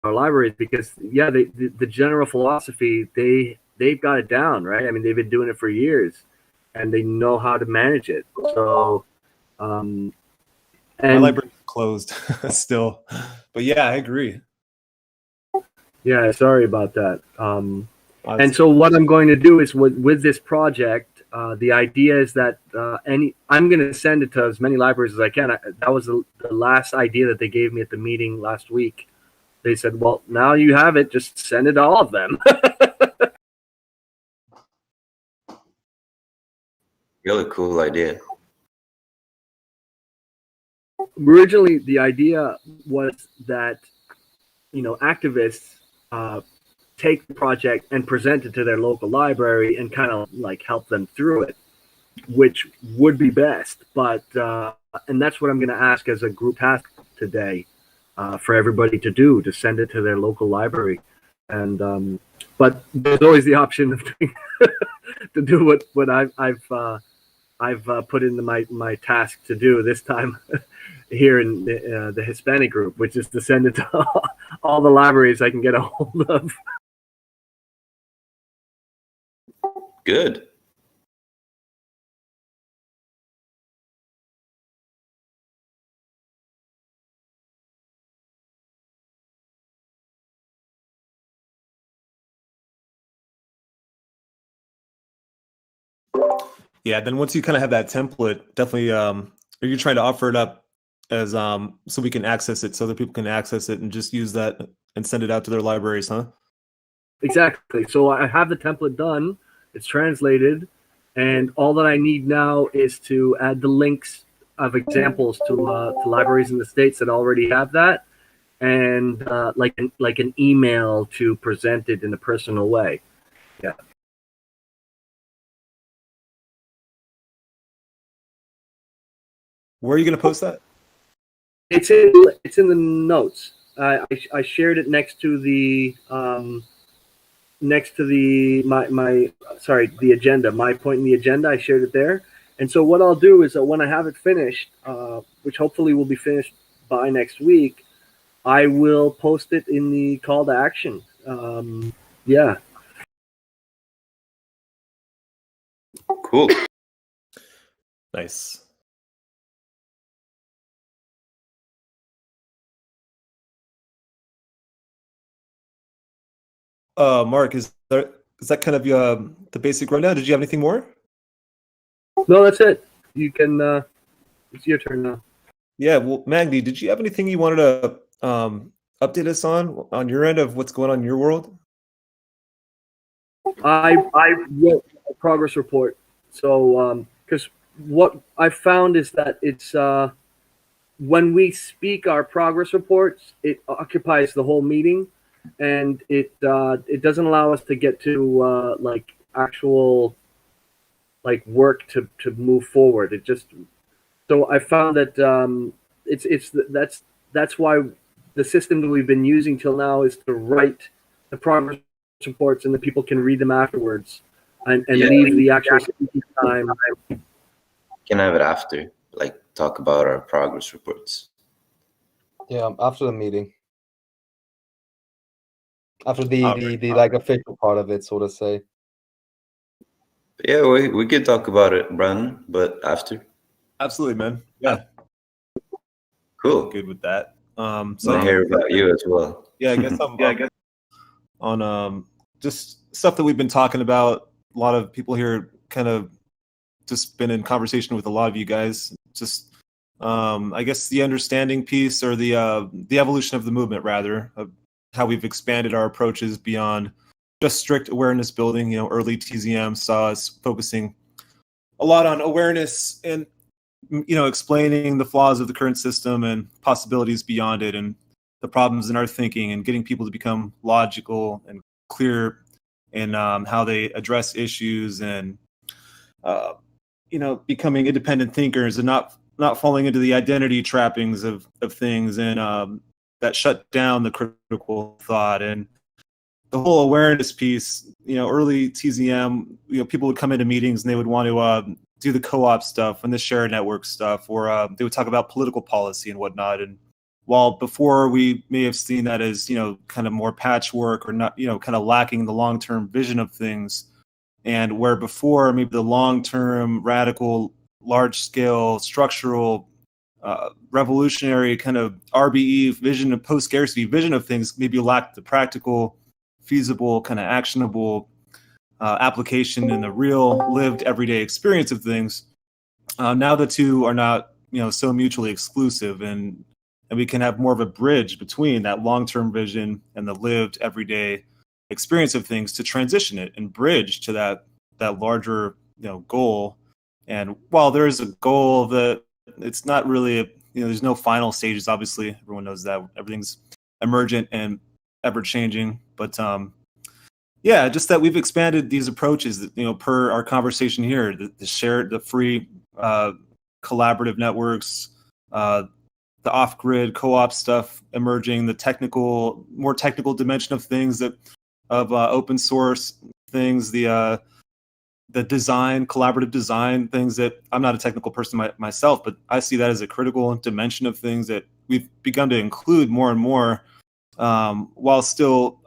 our libraries, because the general philosophy, they've got it down, right? I mean, they've been doing it for years, and they know how to manage it. So, my library is closed still, but yeah, I agree. Yeah, sorry about that. And so what I'm going to do is with this project, the idea is that I'm going to send it to as many libraries as I can. That was the last idea that they gave me at the meeting last week. They said, well, now you have it, just send it to all of them. Really cool idea. Originally, the idea was that, activists take the project and present it to their local library and kind of like help them through it, which would be best. But and that's what I'm going to ask as a group task today, for everybody to do, to send it to their local library. And but there's always the option of to do what I've put into my task to do this time here in the Hispanic group, which is to send it to all the libraries I can get a hold of. Good. Yeah, then once you kind of have that template, definitely are you trying to offer it up as so we can access it, so that people can access it and just use that and send it out to their libraries, huh? Exactly. So I have the template done, it's translated, and all that I need now is to add the links of examples to libraries in the States that already have that, and like an email to present it in a personal way. Yeah. Where are you going to post that? It's in the notes. I shared it next to the the agenda. My point in the agenda, I shared it there. And so what I'll do is that when I have it finished, which hopefully will be finished by next week, I will post it in the call to action. Yeah. Cool. Nice. Mark, is that kind of the basic rundown? Did you have anything more? No, that's it. You can. It's your turn now. Yeah. Well, Magni, did you have anything you wanted to update us on your end of what's going on in your world? I wrote a progress report. So because what I found is that it's when we speak our progress reports, it occupies the whole meeting, and it doesn't allow us to get to like actual like work to move forward. It just, so I found that that's why the system that we've been using till now is to write the progress reports, and the people can read them afterwards, and leave the actual speaking time. Can have it after, like talk about our progress reports. Yeah, after the meeting. After the like official part of it, so to say. Yeah, we could talk about it, Brandon, but after. Absolutely, man. Yeah. Cool. Good with that. So I hear about you as well. Yeah, I guess I'm on just stuff that we've been talking about. A lot of people here kind of just been in conversation with a lot of you guys. Just I guess the understanding piece, or the evolution of the movement, rather, of how we've expanded our approaches beyond just strict awareness building. Early TZM saw us focusing a lot on awareness and explaining the flaws of the current system and possibilities beyond it, and the problems in our thinking, and getting people to become logical and clear in how they address issues, and becoming independent thinkers, and not falling into the identity trappings of things, and that shut down the critical thought. And the whole awareness piece, early TZM, people would come into meetings and they would want to do the co-op stuff and the share network stuff, or they would talk about political policy and whatnot. And while before we may have seen that as, kind of more patchwork or not, kind of lacking the long-term vision of things. And where before maybe the long-term, radical, large-scale, structural, revolutionary kind of RBE vision of post-scarcity vision of things maybe lacked the practical, feasible, kind of actionable application in the real lived everyday experience of things. Now the two are not, so mutually exclusive, and we can have more of a bridge between that long-term vision and the lived everyday experience of things to transition it and bridge to that larger, goal. And while there is a goal that it's not really, there's no final stages. Obviously, everyone knows that everything's emergent and ever changing. But yeah, just that we've expanded these approaches, per our conversation here, the shared, the free collaborative networks, the off-grid co-op stuff emerging, the more technical dimension of things of open source things, the design, collaborative design things that I'm not a technical person myself, but I see that as a critical dimension of things that we've begun to include more and more, while still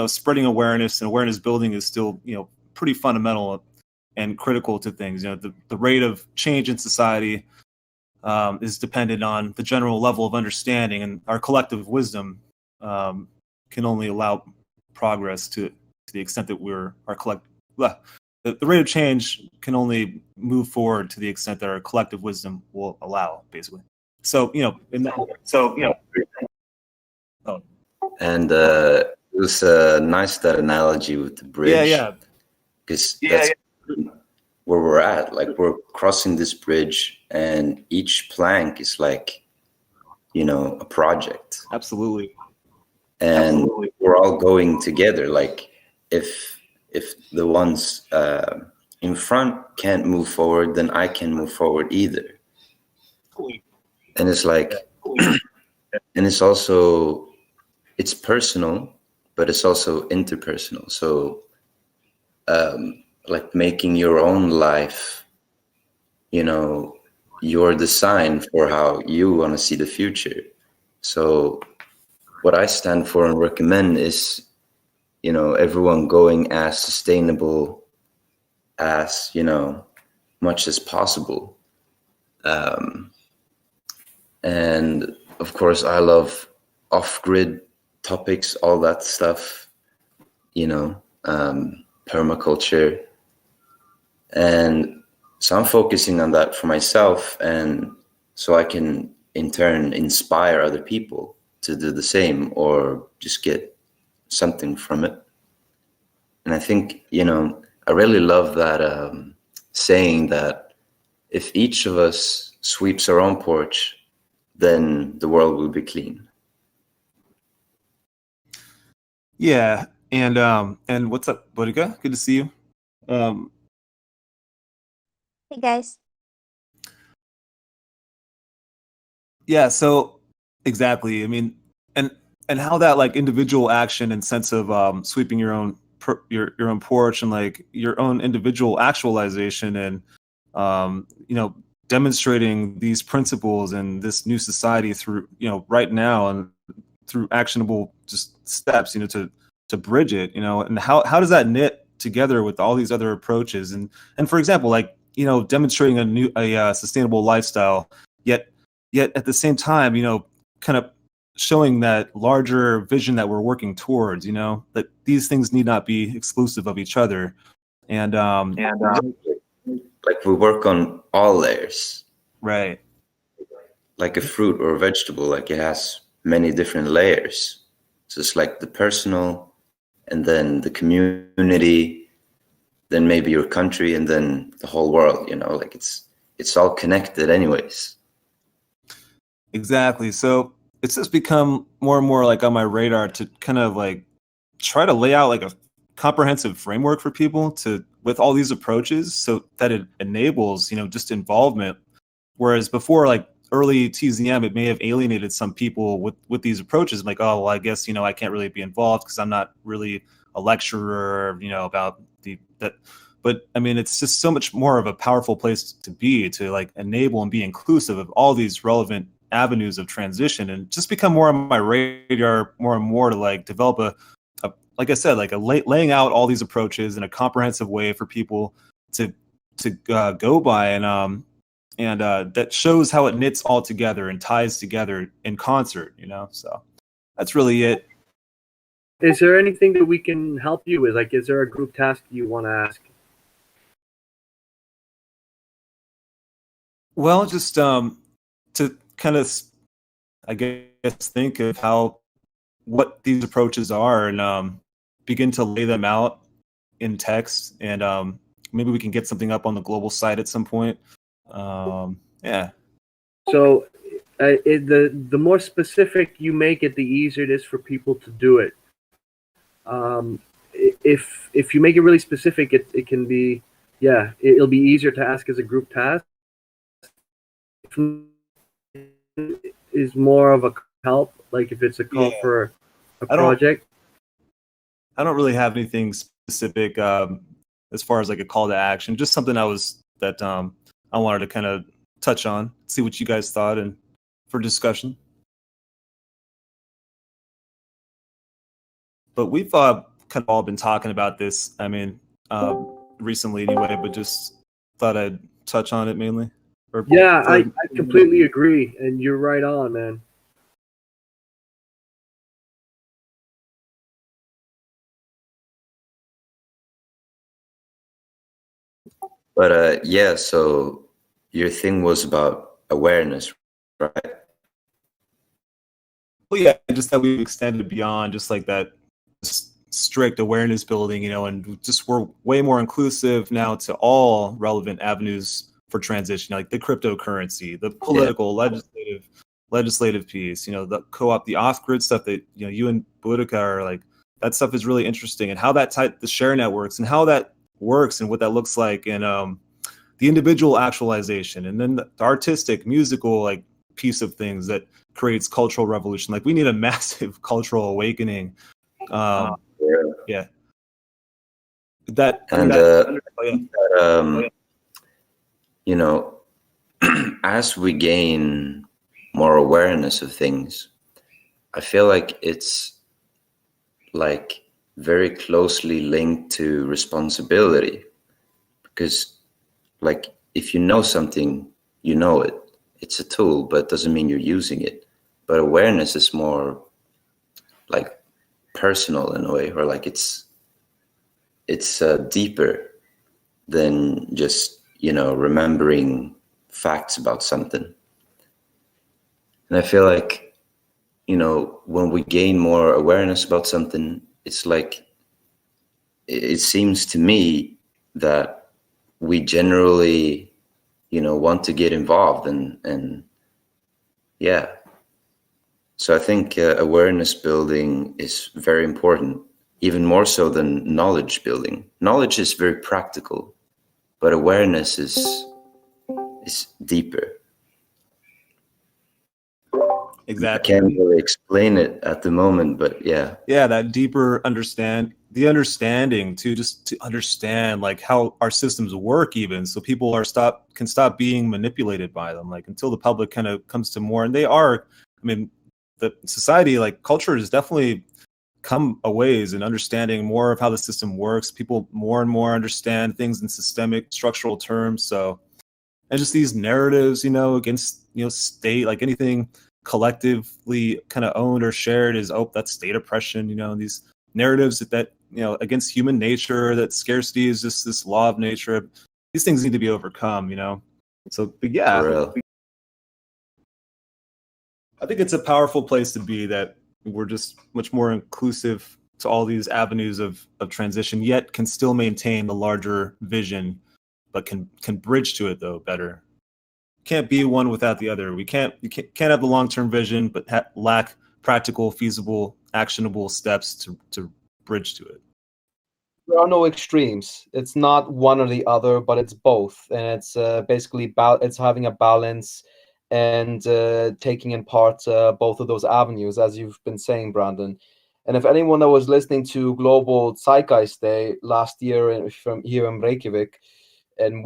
spreading awareness, and awareness building is still, pretty fundamental and critical to things. The rate of change in society is dependent on the general level of understanding, and our collective wisdom can only allow progress to the extent that the rate of change can only move forward to the extent that our collective wisdom will allow, basically. So, And it was nice, that analogy with the bridge. Yeah. Because that's where we're at. Like, we're crossing this bridge, and each plank is like, a project. Absolutely. And we're all going together. Like, if the ones in front can't move forward, then I can move forward either. And it's like, and it's also, it's personal, but it's also interpersonal. So, like, making your own life, your design for how you want to see the future. So what I stand for and recommend is, everyone going as sustainable as, much as possible. And of course, I love off-grid topics, all that stuff, permaculture. And so I'm focusing on that for myself, and so I can in turn inspire other people to do the same, or just get something from it. And I think, I really love that saying that if each of us sweeps our own porch, then the world will be clean. Yeah. And what's up, Bodika? Good to see you. Hey guys. Yeah, so exactly. I mean, and how that like individual action and sense of sweeping your own your own porch, and like your own individual actualization, and demonstrating these principles and this new society through right now, and through actionable just steps to bridge it, and how does that knit together with all these other approaches, and for example, like demonstrating a sustainable lifestyle, yet at the same time, kind of showing that larger vision that we're working towards, that these things need not be exclusive of each other. And like, we work on all layers. Right. Like a fruit or a vegetable, like, it has many different layers. So it's like the personal, and then the community, then maybe your country, and then the whole world, like it's all connected anyways. Exactly. So it's just become more and more like on my radar to kind of like try to lay out like a comprehensive framework for people with all these approaches, so that it enables, just involvement. Whereas before, like early TZM, it may have alienated some people with these approaches. Like, oh, well, I guess, I can't really be involved because I'm not really a lecturer, about that. But I mean, it's just so much more of a powerful place to be, to like enable and be inclusive of all these relevant avenues of transition, and just become more on my radar more and more to like develop a like I said, like laying out all these approaches in a comprehensive way for people to go by, and that shows how it knits all together and ties together in concert, you know. So that's really it. Is there anything that we can help you with? Like, is there a group task you want to ask? Well, just to kind of, I guess, think of what these approaches are, and begin to lay them out in text, and maybe we can get something up on the global site at some point. Yeah. So the more specific you make it, the easier it is for people to do it. If you make it really specific, it can be, yeah, it'll be easier to ask as a group task. Is more of a help, like if it's a call for a project. I don't really have anything specific as far as like a call to action. Just something I wanted to kind of touch on, see what you guys thought, and for discussion. But we've kind of all been talking about this. I mean, recently anyway. But just thought I'd touch on it mainly. Yeah, I completely agree, and you're right on, man. But yeah, so your thing was about awareness, right? Well, yeah, just that we extended beyond just like that strict awareness building, you know, and just we're way more inclusive now to all relevant avenues for transition, like the cryptocurrency, the political, legislative piece, you know, the co-op, the off-grid stuff that, you know, you and Boudica are like, that stuff is really interesting, and how that type, the share networks, and how that works and what that looks like, and the individual actualization, and then the artistic, musical, like piece of things that creates cultural revolution. Like we need a massive cultural awakening. Yeah. That and you know, as we gain more awareness of things, I feel like it's like very closely linked to responsibility, because like if you know something, you know it. It's a tool, but it doesn't mean you're using it. But awareness is more like personal in a way, or like it's deeper than just, you know, remembering facts about something. And I feel like, you know, when we gain more awareness about something, it's like, it seems to me that we generally, you know, want to get involved, and yeah. So I think awareness building is very important, even more so than knowledge building. Knowledge is very practical, but awareness is deeper. Exactly. I can't really explain it at the moment, but yeah. Yeah, that deeper understanding to understand like how our systems work, even so people can stop being manipulated by them. Like until the public kind of comes to more, and they are. I mean, the society, like culture, has definitely come a ways in understanding more of how the system works. People more and more understand things in systemic structural terms. So, and just these narratives, you know, against, you know, state, like anything collectively kind of owned or shared is, oh, that's state oppression, you know, these narratives that you know, against human nature, that scarcity is just this law of nature. These things need to be overcome, you know. So, but yeah, I think it's a powerful place to be, that we're just much more inclusive to all these avenues of transition, yet can still maintain the larger vision, but can bridge to it though better. Can't be one without the other. You can't have the long-term vision, but lack practical, feasible, actionable steps to bridge to it. There are no extremes. It's not one or the other, but it's both, and it's basically it's having a balance and taking in part both of those avenues, as you've been saying, Brandon. And if anyone that was listening to Global Zeitgeist Day last year from here in Reykjavik, and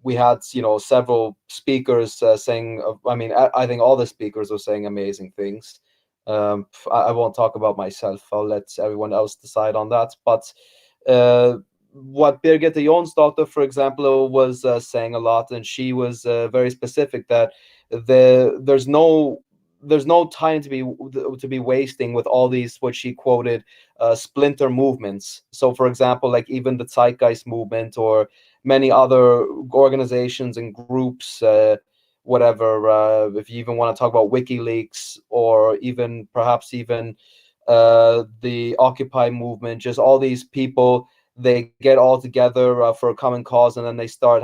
we had, you know, several speakers saying, I mean, I think all the speakers were saying amazing things. I won't talk about myself. I'll let everyone else decide on that. But what Birgitte Jonsdottir, for example, was saying a lot, and she was very specific that there's no time to be wasting with all these, what she quoted, splinter movements. So, for example, like even the Zeitgeist movement or many other organizations and groups, whatever. If you even want to talk about WikiLeaks, or even perhaps even the Occupy movement, just all these people, they get all together for a common cause, and then they start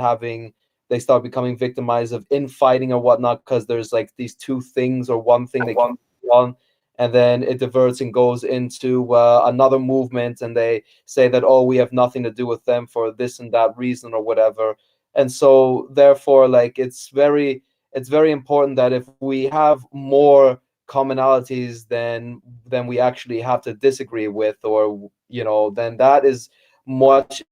becoming victimized of infighting or whatnot, because there's like these two things or one thing they can't agree on, and then it diverts and goes into another movement, and they say that, oh, we have nothing to do with them for this and that reason or whatever. And so therefore, like, it's very important that if we have more commonalities than we actually have to disagree with, or, you know, then that's much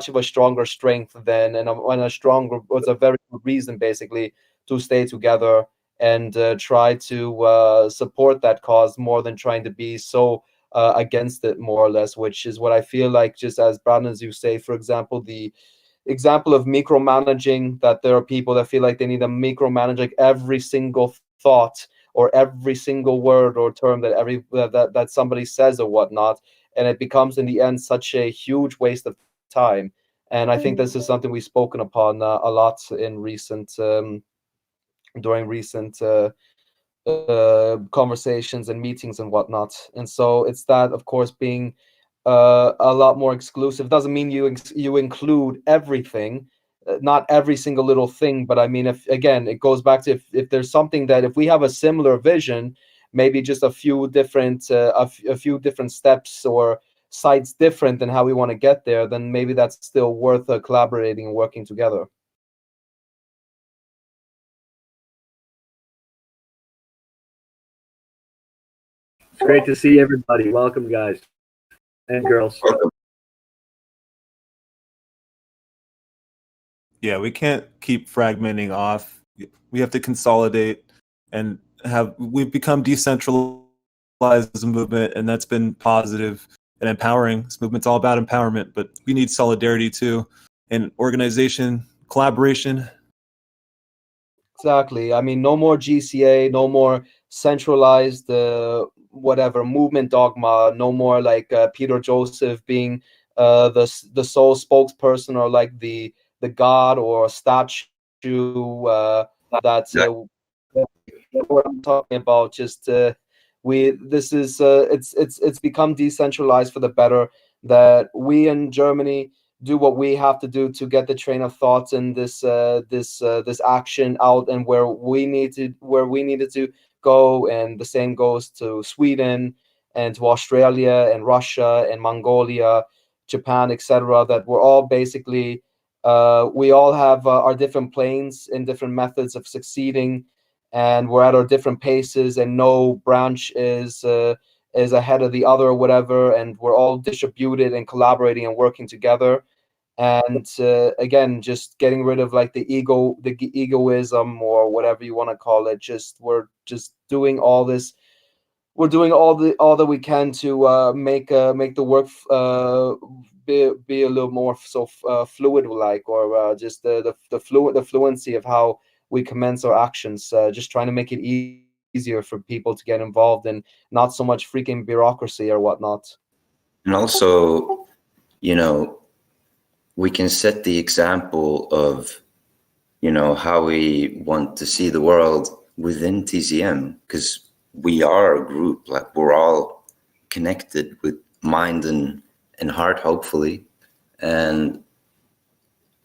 of a stronger strength than, and a stronger, it's a very good reason basically to stay together and try to support that cause, more than trying to be so against it, more or less, which is what I feel like, just as Brandon, as you say, for example, the example of micromanaging, that there are people that feel like they need to micromanage like every single thought or every single word or term that somebody says or whatnot, and it becomes in the end such a huge waste of time. And I think this is something we've spoken upon a lot in recent during recent conversations and meetings and whatnot. And so it's that, of course, being a lot more exclusive doesn't mean you include everything, not every single little thing. But I mean, if again, it goes back to, if there's something that, if we have a similar vision, maybe just a few different few different steps or sites different than how we want to get there, then maybe that's still worth collaborating and working together. It's great to see everybody. Welcome, guys and girls. Yeah, we can't keep fragmenting off. We have to consolidate and we've become decentralized as a movement, and that's been positive and empowering. This movement's all about empowerment, but we need solidarity too, and organization, collaboration. Exactly. I mean, no more GCA, no more centralized whatever movement dogma, no more like Peter Joseph being the sole spokesperson, or like the god or statue that what I'm talking about. Just this is it's become decentralized for the better, that we in Germany do what we have to do to get the train of thoughts and this action out, and where we needed to go. And the same goes to Sweden and to Australia and Russia and Mongolia, Japan, etc. That we're all basically we all have our different planes and different methods of succeeding, and we're at our different paces, and no branch is ahead of the other or whatever, and we're all distributed and collaborating and working together. And again, just getting rid of like the egoism or whatever you want to call it. We're just doing all this. We're doing all that we can to make the work be a little more fluid, like, or just the fluency of how we commence our actions. Just trying to make it easier for people to get involved, and not so much freaking bureaucracy or whatnot. And also, you know, we can set the example of, you know, how we want to see the world within TZM, because we are a group, like we're all connected with mind and heart, hopefully. And,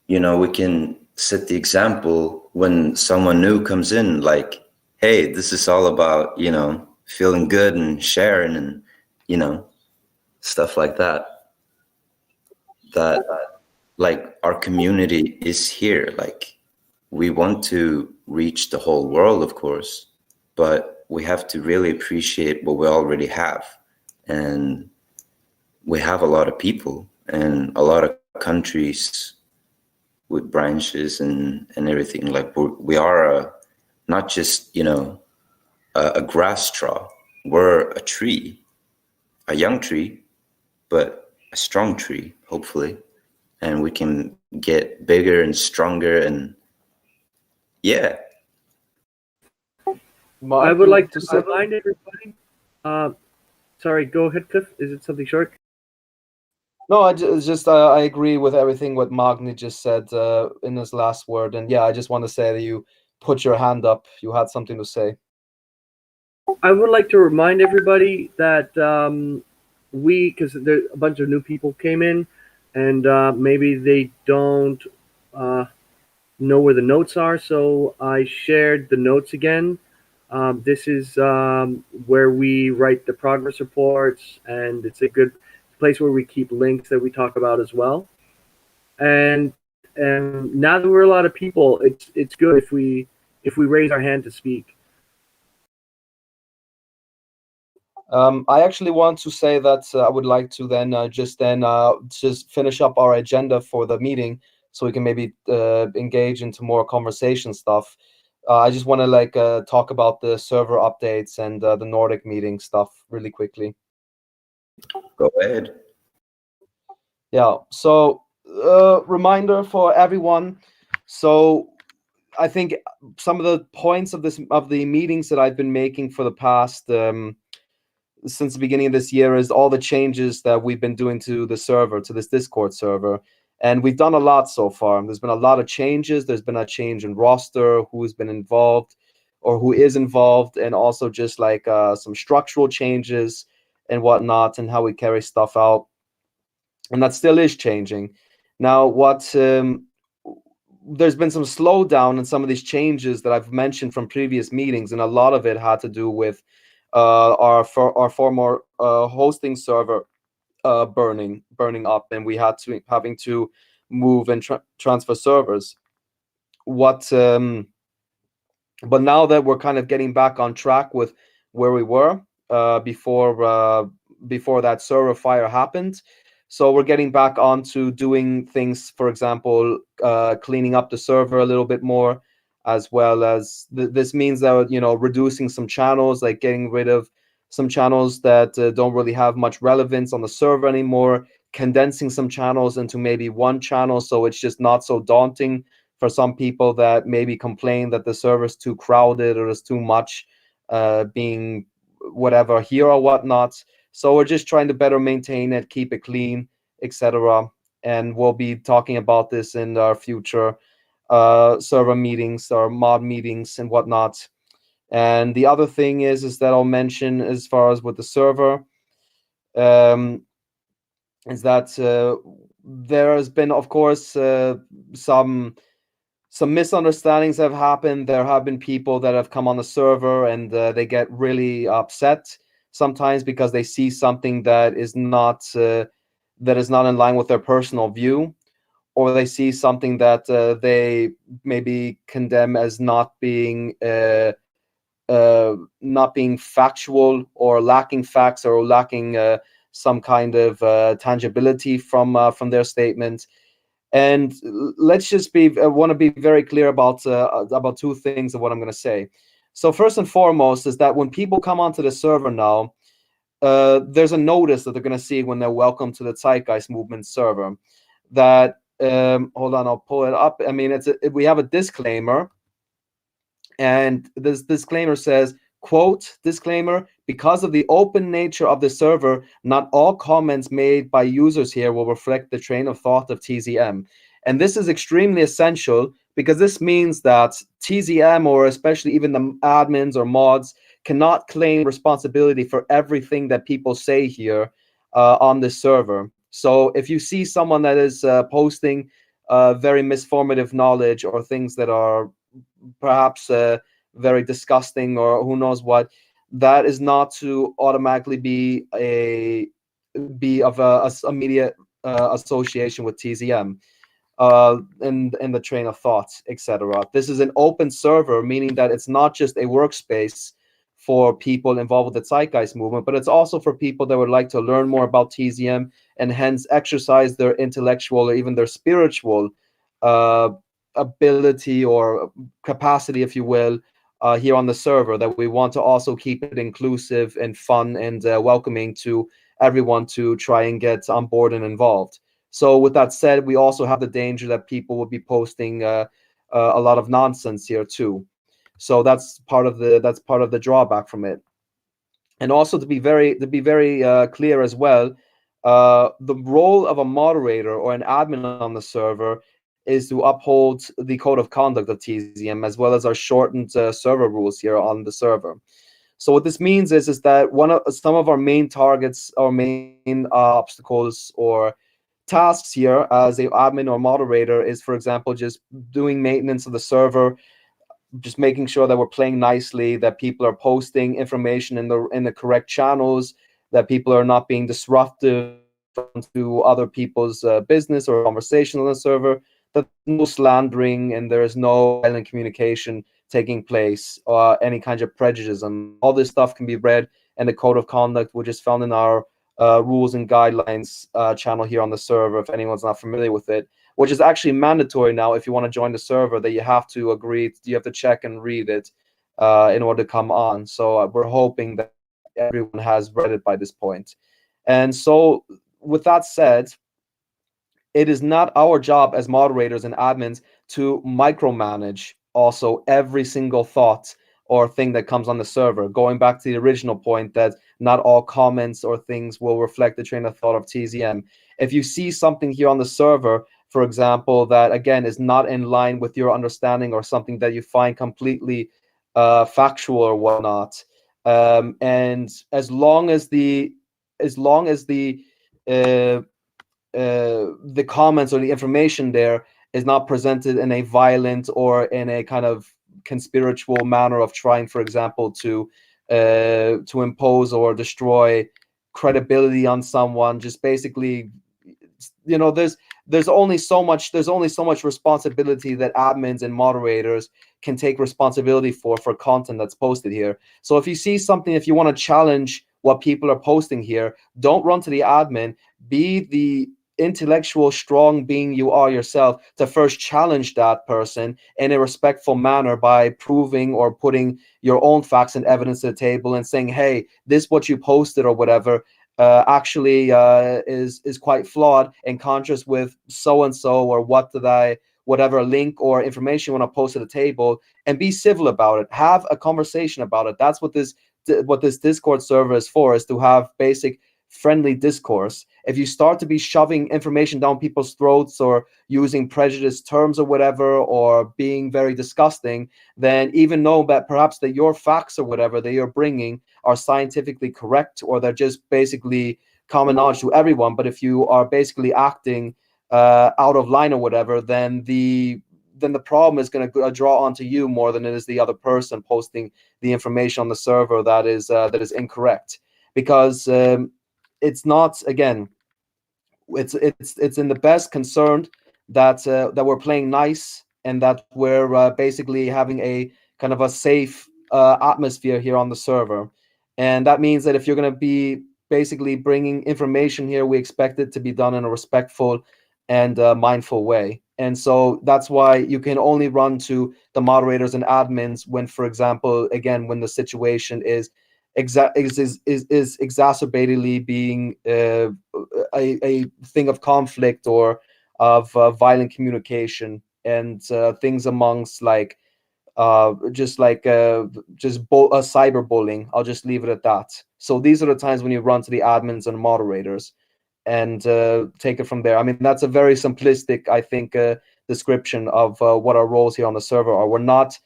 you know, we can set the example when someone new comes in, like, hey, this is all about, you know, feeling good and sharing and, you know, stuff like that. That, like, our community is here. Like, we want to reach the whole world, of course, but we have to really appreciate what we already have. And we have a lot of people and a lot of countries with branches and everything. Like we are not just, you know, a grass straw. We're a tree, a young tree, but a strong tree, hopefully. And we can get bigger and stronger. And yeah. I would like to remind everybody. Sorry, go ahead, Cliff. Is it something short? No, I agree with everything what Magni just said in his last word. And yeah, I just want to say that you put your hand up. You had something to say. I would like to remind everybody that because there a bunch of new people came in, and maybe they don't know where the notes are. So I shared the notes again. This is where we write the progress reports, and it's a good place where we keep links that we talk about as well. And now that we're a lot of people, it's good if we raise our hand to speak. I actually want to say that I would like to then just finish up our agenda for the meeting, so we can maybe engage into more conversation stuff. I just want to talk about the server updates and the Nordic meeting stuff really quickly. Go ahead. Yeah. So reminder for everyone. So I think some of the points of the meetings that I've been making for the past since the beginning of this year is all the changes that we've been doing to the server, to this Discord server. And we've done a lot so far. There's been a lot of changes. There's been a change in roster, who's been involved or who is involved, and also just some structural changes and whatnot, and how we carry stuff out. And that still is changing. Now, there's been some slowdown in some of these changes that I've mentioned from previous meetings, and a lot of it had to do with our former hosting server burning up, and we had to having to move and transfer servers. But now that we're kind of getting back on track with where we were before that server fire happened, so we're getting back onto doing things, for example, cleaning up the server a little bit more, as well as this means that, you know, reducing some channels, like getting rid of some channels that don't really have much relevance on the server anymore, condensing some channels into maybe one channel, so it's just not so daunting for some people that maybe complain that the server's too crowded or there's too much being whatever here or whatnot. So we're just trying to better maintain it, keep it clean, etc. And we'll be talking about this in our future server meetings or mod meetings and whatnot. And the other thing is that I'll mention, as far as with the server, is that there has been, of course, some misunderstandings have happened. There have been people that have come on the server and they get really upset sometimes because they see something that is not in line with their personal view, or they see something that they maybe condemn as not being factual, or lacking facts, or lacking some kind of tangibility from their statement. And let's just want to be very clear about two things of what I'm going to say. So first and foremost is that when people come onto the server now, there's a notice that they're going to see when they're welcome to the Zeitgeist Movement server. That hold on, I'll pull it up. I mean, we have a disclaimer, and this disclaimer says, quote, disclaimer, because of the open nature of the server, not all comments made by users here will reflect the train of thought of TZM. And this is extremely essential, because this means that TZM, or especially even the admins or mods, cannot claim responsibility for everything that people say here on this server. So if you see someone that is posting very misformative knowledge, or things that are perhaps very disgusting, or who knows what, that is not to automatically be of a immediate association with TZM in the train of thought, etc. This is an open server, meaning that it's not just a workspace for people involved with the Zeitgeist Movement, but it's also for people that would like to learn more about TZM, and hence exercise their intellectual or even their spiritual ability or capacity, if you will, here on the server, that we want to also keep it inclusive and fun and welcoming to everyone to try and get on board and involved. So with that said, we also have the danger that people will be posting a lot of nonsense here too. So that's part of the drawback from it. And also to be very clear as well, the role of a moderator or an admin on the server is to uphold the code of conduct of TZM, as well as our shortened server rules here on the server. So what this means is that some of our main targets, our main obstacles or tasks here as a admin or moderator is, for example, just doing maintenance of the server, just making sure that we're playing nicely, that people are posting information in the correct channels, that people are not being disruptive to other people's business or conversation on the server, that no slandering and there is no violent communication taking place or any kind of prejudice. And all this stuff can be read in the code of conduct, which is found in our rules and guidelines channel here on the server, if anyone's not familiar with it, which is actually mandatory now. If you want to join the server, that you have to agree, you have to check and read it in order to come on. So we're hoping that everyone has read it by this point. And so with that said, it is not our job as moderators and admins to micromanage also every single thought or thing that comes on the server. Going back to the original point that not all comments or things will reflect the train of thought of TZM. If you see something here on the server, for example, that again is not in line with your understanding or something that you find completely factual or whatnot, and as long as the the comments or the information there is not presented in a violent or in a kind of conspiritual manner of trying, for example, to impose or destroy credibility on someone, just basically, you know, there's only so much responsibility that admins and moderators can take responsibility for content that's posted here. So if you see something, if you want to challenge what people are posting here, don't run to the admin. Be the intellectual strong being you are yourself to first challenge that person in a respectful manner by proving or putting your own facts and evidence to the table and saying, hey, this what you posted or whatever actually is quite flawed and contrasts with so and so, or whatever link or information you want to post to the table, and be civil about it. Have a conversation about it. That's what this Discord server is for, is to have basic friendly discourse. If you start to be shoving information down people's throats or using prejudiced terms or whatever, or being very disgusting, then even know that perhaps that your facts or whatever that you're bringing are scientifically correct, or they're just basically common knowledge to everyone. But if you are basically acting out of line or whatever, then the problem is going to draw onto you more than it is the other person posting the information on the server that is incorrect. Because it's not, again, it's in the best concern that that we're playing nice and that we're basically having a kind of a safe atmosphere here on the server. And that means that if you're going to be basically bringing information here, we expect it to be done in a respectful and mindful way. And so that's why you can only run to the moderators and admins when, for example, again, when the situation is exacerbatedly being a thing of conflict or of violent communication and things amongst like cyberbullying. I'll just leave it at that. So these are the times when you run to the admins and moderators and take it from there. I mean, that's a very simplistic, I think, description of what our roles here on the server are. We're not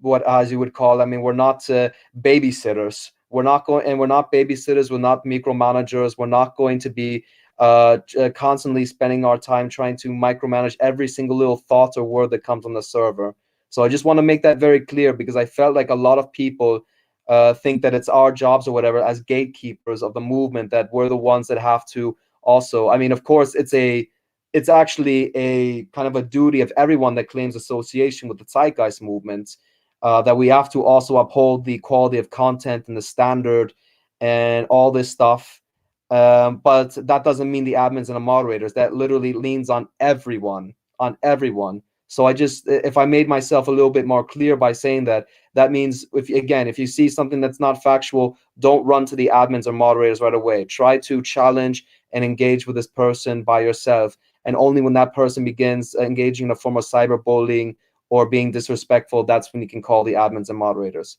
what, as you would call, I mean, we're not babysitters. We're not babysitters. We're not micromanagers. We're not going to be constantly spending our time trying to micromanage every single little thought or word that comes on the server. So I just want to make that very clear, because I felt like a lot of people think that it's our jobs or whatever as gatekeepers of the movement, that we're the ones that have to also, I mean, of course, it's actually a kind of a duty of everyone that claims association with the Zeitgeist movement, that we have to also uphold the quality of content and the standard and all this stuff. But that doesn't mean the admins and the moderators. That literally leans on everyone, So if I made myself a little bit more clear by saying that, that means if you see something that's not factual, don't run to the admins or moderators right away. Try to challenge and engage with this person by yourself. And only when that person begins engaging in a form of cyberbullying or being disrespectful, that's when you can call the admins and moderators.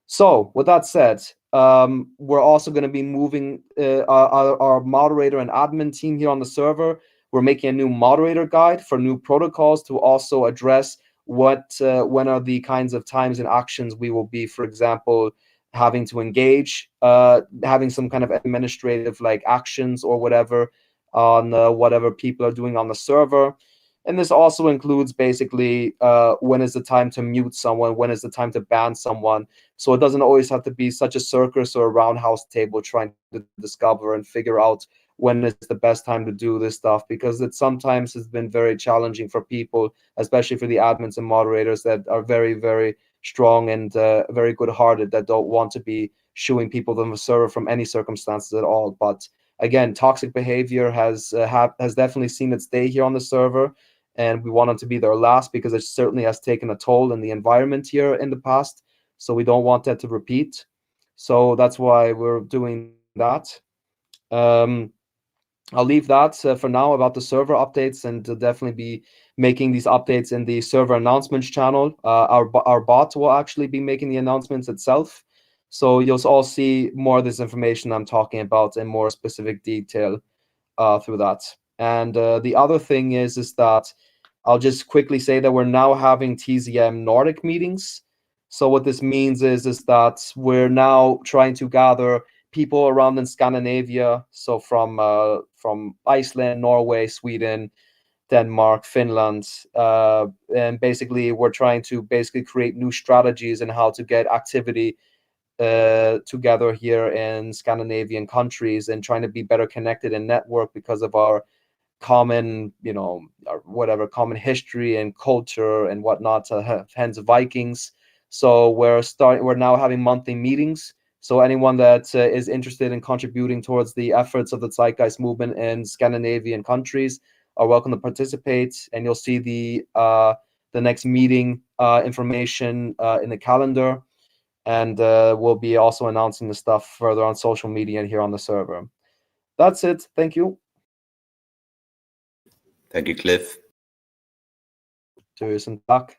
So with that said, we're also going to be moving our moderator and admin team here on the server. We're making a new moderator guide for new protocols to also address when are the kinds of times and actions we will be, for example, having to engage, having some kind of administrative like actions or whatever on whatever people are doing on the server. And this also includes basically when is the time to mute someone, when is the time to ban someone. So it doesn't always have to be such a circus or a roundhouse table trying to discover and figure out when is the best time to do this stuff, because it sometimes has been very challenging for people, especially for the admins and moderators that are very, very strong and very good-hearted, that don't want to be shooing people from the server from any circumstances at all. But again, toxic behavior has definitely seen its day here on the server, and we want it to be their last because it certainly has taken a toll in the environment here in the past. So we don't want that to repeat. So that's why we're doing that. I'll leave that for now about the server updates, and to definitely be making these updates in the server announcements channel. Our bot will actually be making the announcements itself. So you'll all see more of this information I'm talking about in more specific detail through that. And the other thing is that I'll just quickly say that we're now having TZM Nordic meetings. So what this means is that we're now trying to gather people around in Scandinavia, so from Iceland, Norway, Sweden, Denmark, Finland, and basically we're trying to create new strategies and how to get activity together here in Scandinavian countries, and trying to be better connected and network because of our common, common history and culture and whatnot, hence Vikings. So we're now having monthly meetings. So anyone that is interested in contributing towards the efforts of the Zeitgeist movement in Scandinavian countries are welcome to participate. And you'll see the next meeting information in the calendar. And we'll be also announcing the stuff further on social media and here on the server. That's it. Thank you. Thank you, Cliff. Tusen tack.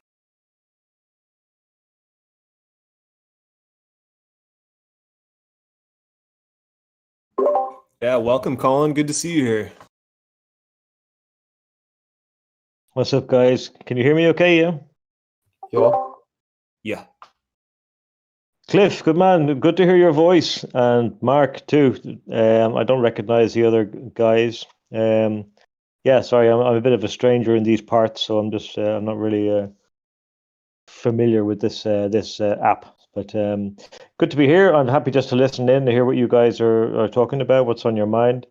Yeah, welcome, Colin. Good to see you here. What's up, guys? Can you hear me okay, yeah? Yeah. Cliff, good man. Good to hear your voice. And Mark, too. I don't recognize the other guys. Yeah, sorry, I'm a bit of a stranger in these parts, so I'm just I'm not really familiar with this app. But good to be here. I'm happy just to listen in to hear what you guys are talking about, what's on your mind.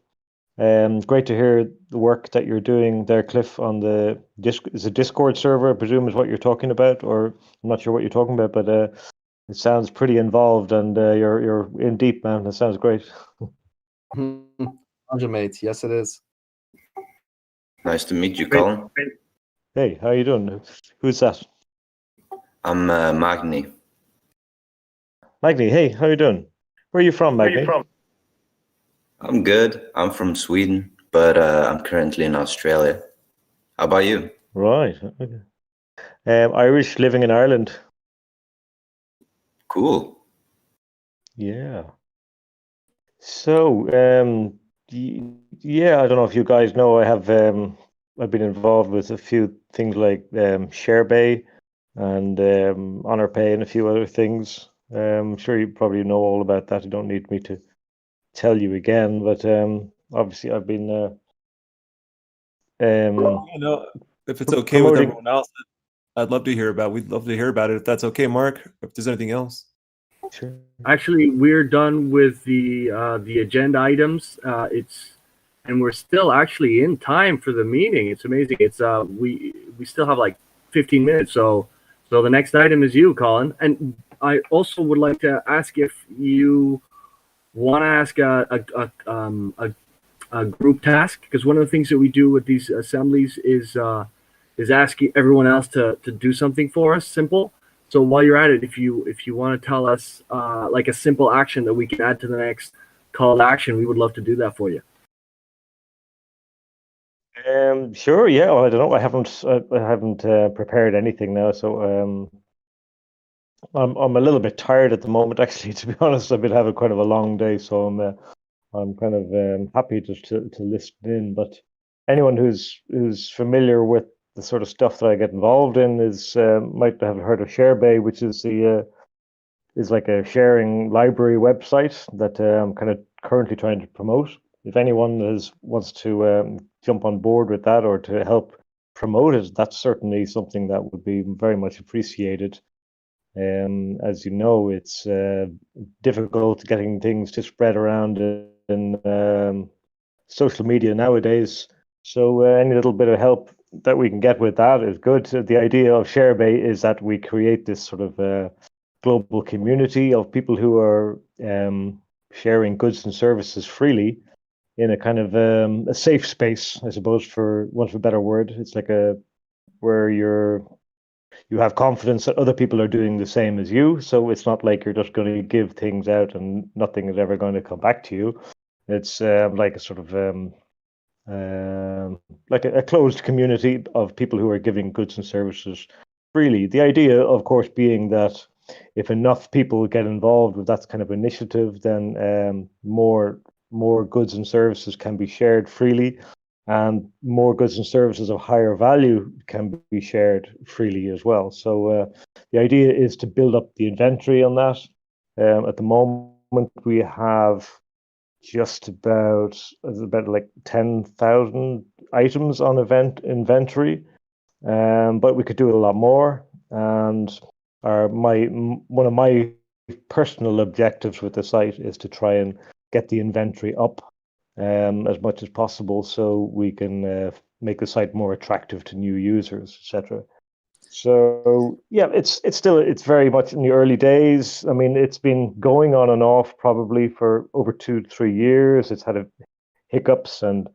Great to hear the work that you're doing there, Cliff, on the Discord server, I presume is what you're talking about, or I'm not sure what you're talking about, but it sounds pretty involved, and you're in deep, man. That sounds great. Mate. Yes, it is. Nice to meet you, Colin. Hey, how you doing? Who's that? I'm Magni. Magni, hey, how you doing? Where are you from, Magni? I'm good. I'm from Sweden, but I'm currently in Australia. How about you? Right. Okay. Irish, living in Ireland. Cool. Yeah. So, yeah, I don't know if you guys know, I've been involved with a few things like ShareBay and HonorPay and a few other things. I'm sure you probably know all about that. You don't need me to tell you again, but obviously I've been if it's okay with promoting. everyone else, I'd love to hear about. We'd love to hear about it if that's okay, Mark. If there's anything else. Sure. Actually, we're done with the agenda items. And we're still actually in time for the meeting. It's amazing. It's we still have like 15 minutes. So the next item is you, Colin. And I also would like to ask if you want to ask a group task, because one of the things that we do with these assemblies is asking everyone else to do something for us, simple. So while you're at it, if you want to tell us like a simple action that we can add to the next call to action, we would love to do that for you. Sure. Yeah. Well, I don't know. I haven't prepared anything now, so I'm a little bit tired at the moment. Actually, to be honest, I've been having quite of a long day, so I'm kind of happy just to listen in. But anyone who's familiar with the sort of stuff that I get involved in is might have heard of ShareBay, which is the is like a sharing library website that I'm kind of currently trying to promote. If anyone wants to jump on board with that or to help promote it, that's certainly something that would be very much appreciated. As you know, it's difficult getting things to spread around in social media nowadays. So any little bit of help that we can get with that is good. The idea of ShareBay is that we create this sort of global community of people who are sharing goods and services freely in a kind of a safe space, I suppose, for want of a better word. It's like a where you have confidence that other people are doing the same as you. So it's not like you're just going to give things out and nothing is ever going to come back to you. It's like a sort of like a closed community of people who are giving goods and services freely. The idea, of course, being that if enough people get involved with that kind of initiative, then more goods and services can be shared freely, and more goods and services of higher value can be shared freely as well. So the idea is to build up the inventory on that. At the moment, we have just about like 10,000 items on inventory, but we could do a lot more. And one of my personal objectives with the site is to try and get the inventory up as much as possible, so we can make the site more attractive to new users, etc. So yeah, it's very much in the early days. I mean, it's been going on and off probably for over 2 to 3 years. It's had hiccups and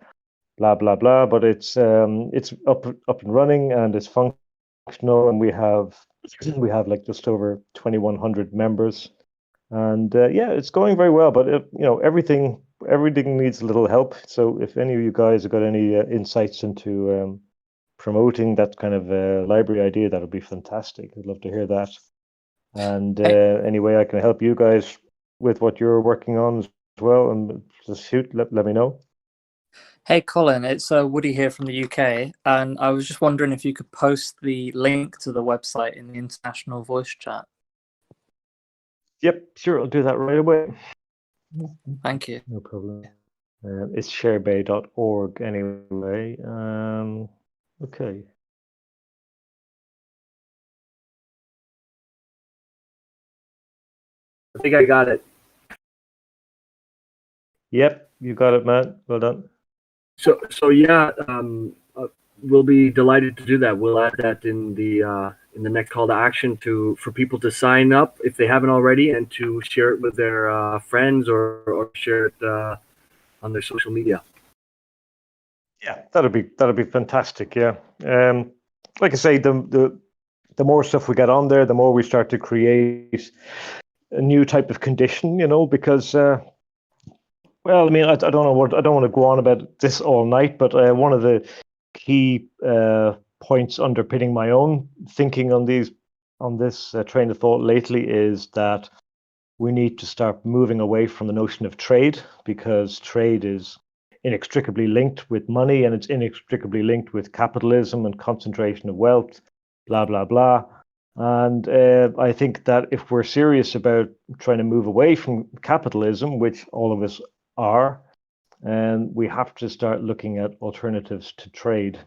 blah blah blah, but it's up and running and it's functional, and we have like just over 2,100 members, and yeah, it's going very well. But everything needs a little help. So if any of you guys have got any insights into promoting that kind of library idea, that would be fantastic. I'd love to hear that. And any way I can help you guys with what you're working on as well, and just let me know. Hey Colin, it's Woody here from the UK, and I was just wondering if you could post the link to the website in the international voice chat. Yep, sure, I'll do that right away. Thank you. No problem. It's sharebay.org anyway. Okay. I think I got it. Yep, you got it, man. Well done. So yeah, we'll be delighted to do that. We'll add that in the next call to action for people to sign up if they haven't already, and to share it with their friends or share it on their social media. Yeah, that'd be fantastic. Yeah, like I say, the more stuff we get on there, the more we start to create a new type of condition. Because well, I mean, I don't want to go on about this all night, but one of the key points underpinning my own thinking on this train of thought lately is that we need to start moving away from the notion of trade, because trade is inextricably linked with money, and it's inextricably linked with capitalism and concentration of wealth, blah blah blah. And I think that if we're serious about trying to move away from capitalism, which all of us are, and we have to start looking at alternatives to trade.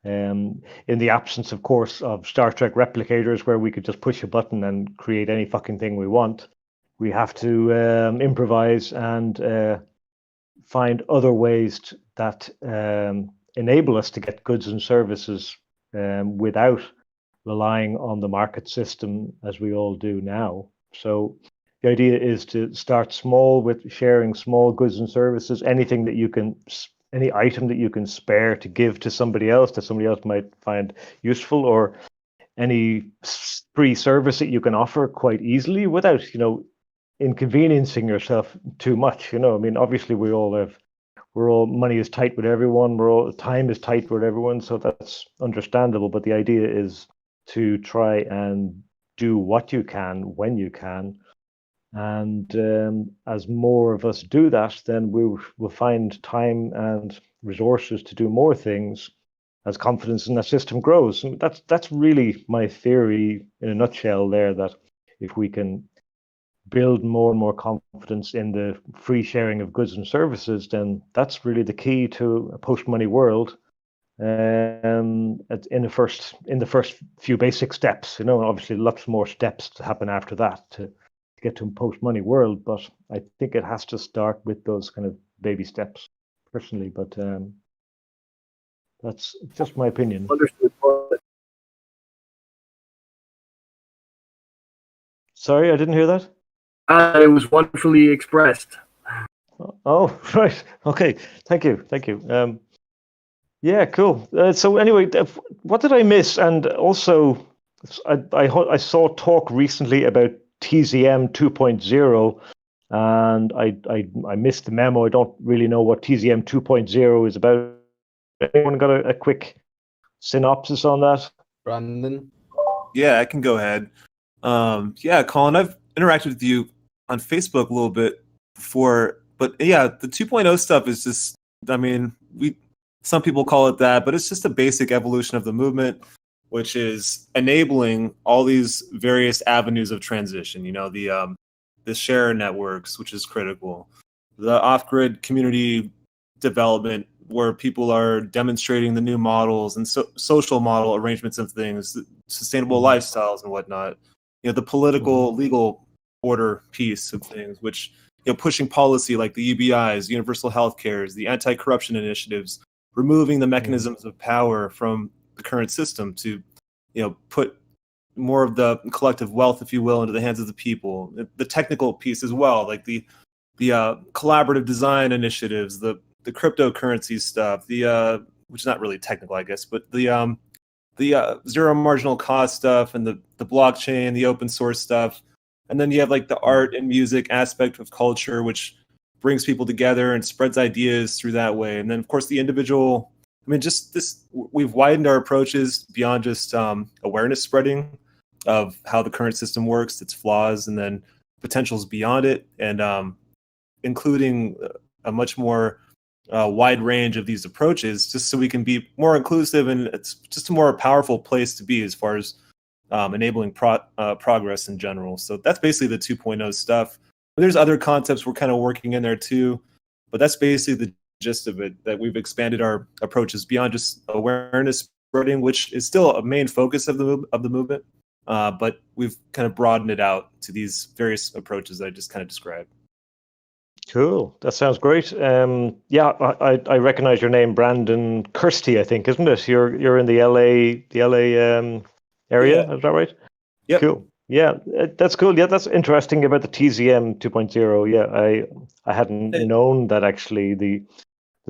In the absence, of course, of Star Trek replicators, where we could just push a button and create any fucking thing we want, we have to improvise and find other ways that enable us to get goods and services without relying on the market system as we all do now. So the idea is to start small with sharing small goods and services, anything that you can, any item that you can spare to give to somebody else that somebody else might find useful, or any free service that you can offer quite easily without, inconveniencing yourself too much. I mean, obviously money is tight with everyone. Time is tight with everyone, so that's understandable. But the idea is to try and do what you can when you can, and as more of us do that, then we will find time and resources to do more things as confidence in that system grows. And that's really my theory in a nutshell there, that if we can build more and more confidence in the free sharing of goods and services, then that's really the key to a post-money world. In the first few basic steps, obviously lots more steps to happen after that to get to a post-money world. But I think it has to start with those kind of baby steps, personally. But that's just my opinion. Understood. Sorry, I didn't hear that. It was wonderfully expressed. Oh, right. Okay. Thank you. Yeah, cool. So anyway, what did I miss? And also, I saw talk recently about TZM 2.0, and I missed the memo. I don't really know what TZM 2.0 is about. Anyone got a quick synopsis on that? Brandon? Yeah, I can go ahead. Yeah, Colin, I've interacted with you on Facebook a little bit before, but yeah, the 2.0 stuff is just, I mean, some people call it that, but it's just a basic evolution of the movement, which is enabling all these various avenues of transition. The share networks, which is critical, the off-grid community development, where people are demonstrating the new models and social model arrangements of things, sustainable lifestyles and whatnot. The political, legal order piece of things, which, pushing policy like the UBIs, universal health cares, the anti-corruption initiatives, removing the mechanisms of power from the current system to, put more of the collective wealth, if you will, into the hands of the people. The technical piece as well, like the collaborative design initiatives, the cryptocurrency stuff, which is not really technical, I guess, but the zero marginal cost stuff, and the blockchain, the open source stuff. And then you have like the art and music aspect of culture, which brings people together and spreads ideas through that way. And then, of course, the individual. I mean, just this, we've widened our approaches beyond just awareness spreading of how the current system works, its flaws, and then potentials beyond it, and including a much more wide range of these approaches, just so we can be more inclusive, and it's just a more powerful place to be as far as enabling progress in general. So that's basically the 2.0 stuff. There's other concepts we're kind of working in there too, but that's basically the gist of it, that we've expanded our approaches beyond just awareness spreading, which is still a main focus of the movement, but we've kind of broadened it out to these various approaches that I just kind of described. Cool. That sounds great. Yeah, I recognize your name, Brandon Kirsty, I think, isn't it? You're in the LA area. Yeah. Is that right? Yep. Cool. Yeah, that's cool. Yeah, that's interesting about the TZM 2.0. Yeah, I hadn't known that actually the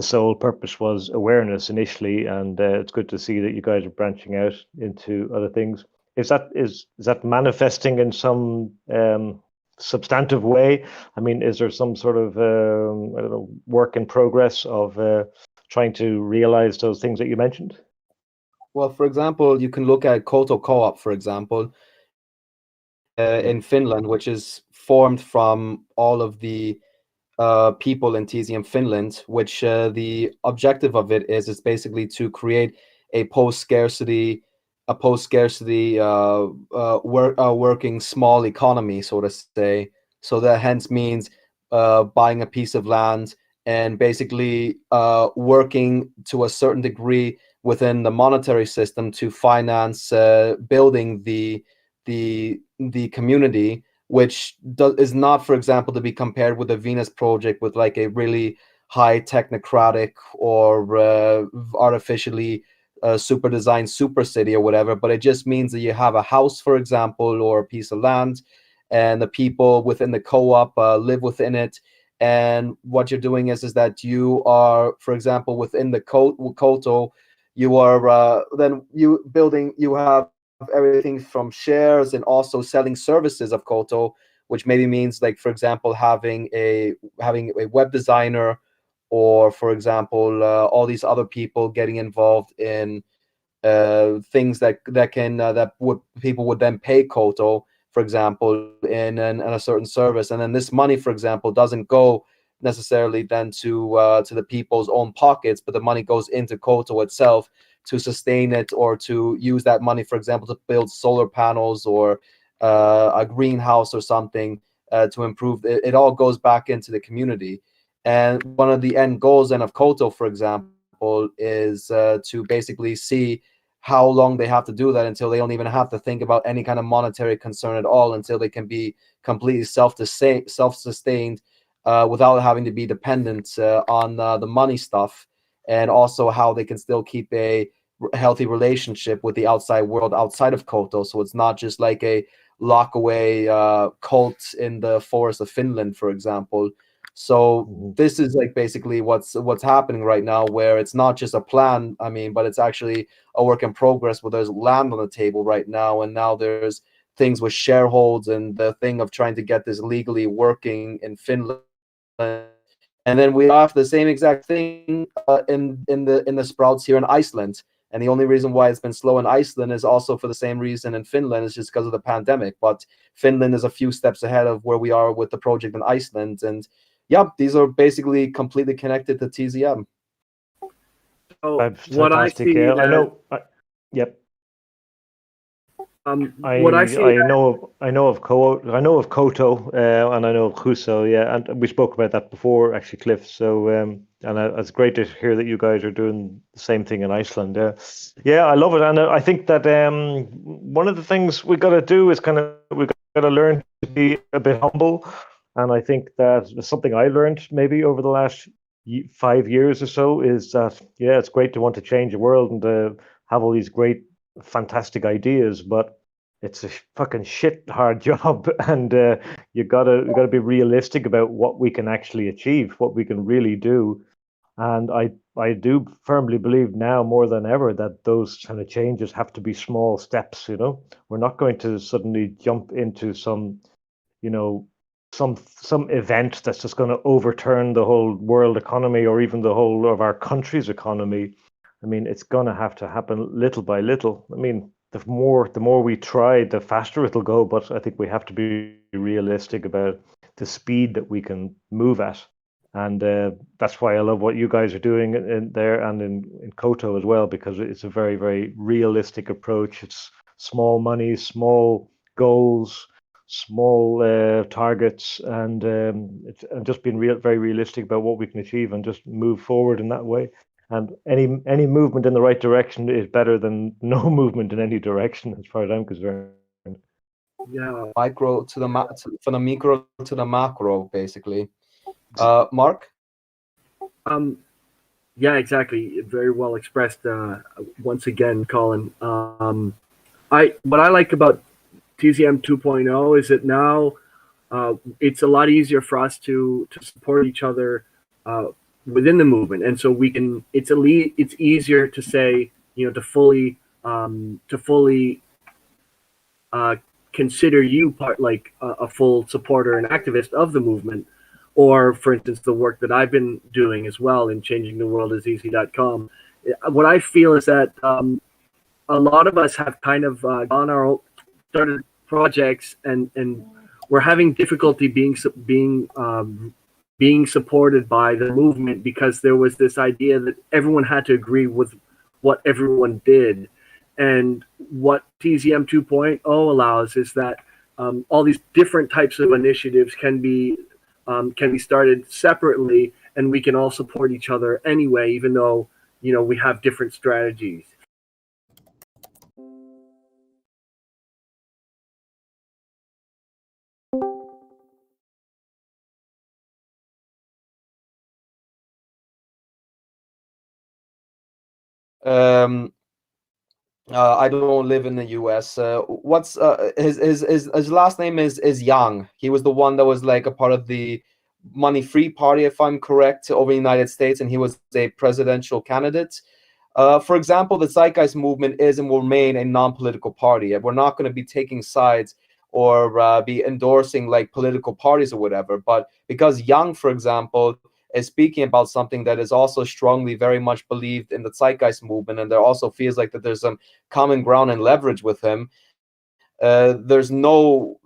sole purpose was awareness initially, and it's good to see that you guys are branching out into other things. Is that manifesting in some substantive way? I mean, is there some sort of I don't know, work in progress of trying to realize those things that you mentioned? Well, for example, you can look at Koto Co-op, for example, in Finland, which is formed from all of the people in TZM Finland, which the objective of it is basically to create a post-scarcity working small economy, so to say. So that hence means buying a piece of land and basically working to a certain degree within the monetary system to finance building the community, which is not, for example, to be compared with the Venus project with like a really high technocratic or artificially super designed super city or whatever, but it just means that you have a house, for example, or a piece of land, and the people within the co-op live within it. And what you're doing is that you are, for example, within the Koto, you are then you have everything from shares and also selling services of Koto, which maybe means, like, for example, having a web designer, or for example, all these other people getting involved in things that people would then pay Koto, for example, in a certain service, and then this money, for example, doesn't go necessarily then to the people's own pockets, but the money goes into Koto itself to sustain it, or to use that money, for example, to build solar panels or a greenhouse or something to improve it. It all goes back into the community. And one of the end goals then of Koto, for example, is to basically see how long they have to do that until they don't even have to think about any kind of monetary concern at all, until they can be completely self-sustained without having to be dependent on the money stuff, and also how they can still keep a healthy relationship with the outside world outside of Koto. So it's not just like a lock away cult in the forest of Finland, for example. So this is like basically what's happening right now, where it's not just a plan, I mean, but it's actually a work in progress, where there's land on the table right now, and now there's things with shareholds and the thing of trying to get this legally working in Finland. And then we have the same exact thing in the sprouts here in Iceland. And the only reason why it's been slow in Iceland is also for the same reason in Finland, is just because of the pandemic. But Finland is a few steps ahead of where we are with the project in Iceland. And yeah, these are basically completely connected to TZM. So That's what I fantastic. see, Yeah, I that, know. Yep. what I see, I know of Koto, and I know of Huso, yeah, and we spoke about that before, actually, Cliff. So, it's great to hear that you guys are doing the same thing in Iceland. Yeah, I love it, and I think that one of the things we got to do is we got to learn to be a bit humble, and I think that something I learned maybe over the last 5 years or so is that, yeah, it's great to want to change the world and to have all these great fantastic ideas, but it's a fucking shit hard job, and you gotta be realistic about what we can actually achieve, what we can really do. And I do firmly believe now more than ever that those kind of changes have to be small steps. We're not going to suddenly jump into some you know some event that's just going to overturn the whole world economy, or even the whole of our country's economy. I mean, it's going to have to happen little by little. I mean, the more we try, the faster it'll go. But I think we have to be realistic about the speed that we can move at. And that's why I love what you guys are doing in there, and in Koto as well, because it's a very, very realistic approach. It's small money, small goals, small targets, and just being very realistic about what we can achieve, and just move forward in that way. And any movement in the right direction is better than no movement in any direction, as far as I'm concerned. yeah, Micro to from the micro to the macro, basically. Mark? yeah, exactly. Very well expressed. Once again, Colin. What I like about TZM 2.0 is that now it's a lot easier for us to support each other within the movement, and so we can. It's easier to say, to fully consider you part, like a full supporter and activist of the movement, or for instance the work that I've been doing as well in changingtheworldiseasy.com. What I feel is that a lot of us have kind of started projects, and we're having difficulty being supported by the movement, because there was this idea that everyone had to agree with what everyone did. And what TZM 2.0 allows is that all these different types of initiatives can be started separately, and we can all support each other anyway, even though we have different strategies. Um, I don't live in the U.S. What's his last name is Yang. He was the one that was like a part of the Money Free Party, if I'm correct, over the United States, and he was a presidential candidate. For example, the Zeitgeist movement is and will remain a non-political party. We're not going to be taking sides or be endorsing like political parties or whatever. But because Yang, for example, is speaking about something that is also strongly, very much believed in the Zeitgeist movement, and there also feels like that there's some common ground and leverage with him. There's no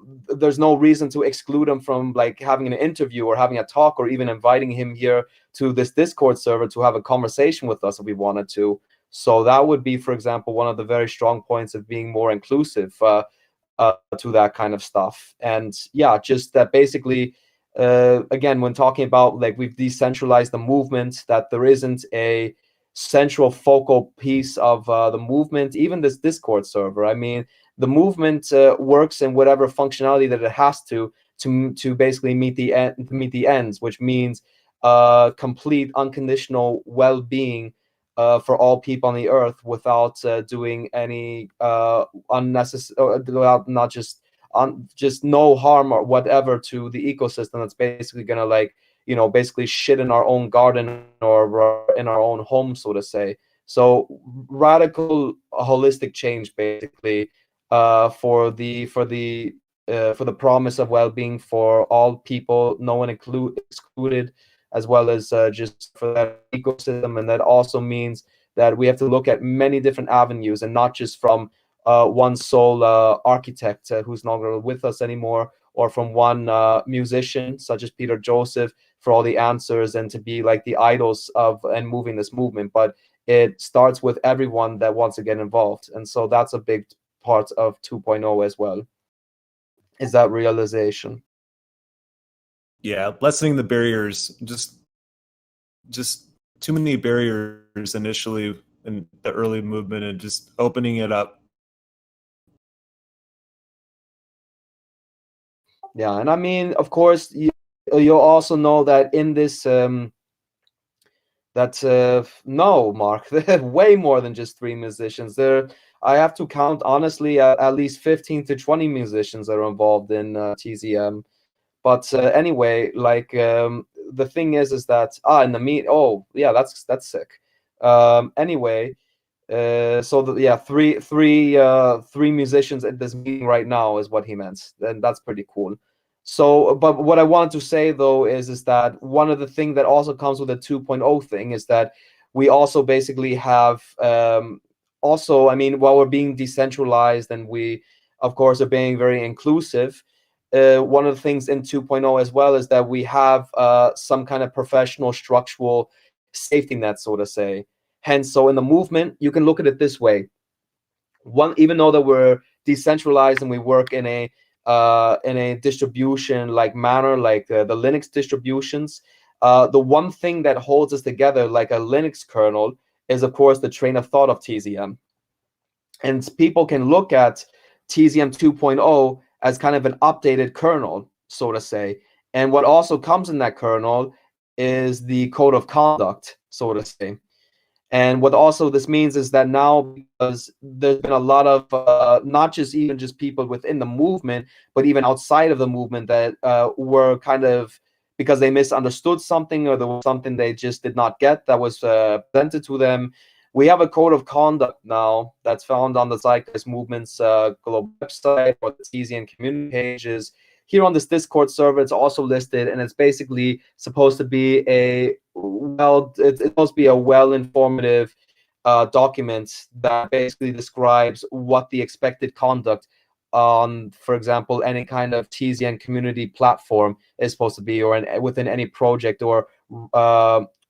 reason to exclude him from like having an interview or having a talk or even inviting him here to this Discord server to have a conversation with us if we wanted to. So that would be, for example, one of the very strong points of being more inclusive to that kind of stuff. And yeah, just that basically, again, when talking about like we've decentralized the movement, that there isn't a central focal piece of the movement, even this Discord server. I mean, the movement works in whatever functionality that it has to basically meet the ends, which means complete unconditional well-being for all people on the earth without doing any unnecessary, without not just just no harm or whatever to the ecosystem. That's basically gonna like basically shit in our own garden or in our own home, so to say. So radical holistic change basically for the promise of well-being for all people, no one excluded, as well as just for that ecosystem. And that also means that we have to look at many different avenues and not just from one sole architect who's no longer with us anymore, or from one musician such as Peter Joseph for all the answers and to be like the idols of and moving this movement. But it starts with everyone that wants to get involved. And so that's a big part of 2.0 as well, is that realization. Yeah, lessening the barriers, just too many barriers initially in the early movement, and just opening it up. Yeah, and I mean, of course, you'll also know that in this no, Mark, there are way more than just 3 musicians. There, I have to count honestly at least 15 to 20 musicians that are involved in TZM. But anyway, like the thing is that in the meet. Oh yeah, that's sick. Anyway, so yeah, three musicians at this meeting right now is what he meant, and that's pretty cool. So, but what I wanted to say though is that one of the things that also comes with the 2.0 thing is that we also basically have also, I mean, while we're being decentralized and we of course are being very inclusive, one of the things in 2.0 as well is that we have some kind of professional structural safety net, so to say. Hence, so in the movement, you can look at it this way. Even though that we're decentralized and we work in a distribution like manner, like the Linux distributions, the one thing that holds us together, like a Linux kernel, is of course the train of thought of TZM. And people can look at TZM 2.0 as kind of an updated kernel, so to say. And what also comes in that kernel is the code of conduct, so to say. And what also this means is that now, because there's been a lot of not just even just people within the movement, but even outside of the movement that were kind of, because they misunderstood something or there was something they just did not get that was presented to them. We have a code of conduct now that's found on the Zeitgeist Movement's global website or the TZM community pages. Here on this Discord server, it's also listed, and it's basically supposed to be it's supposed to be a well-informative document that basically describes what the expected conduct on, for example, any kind of TZM community platform is supposed to be, or within any project or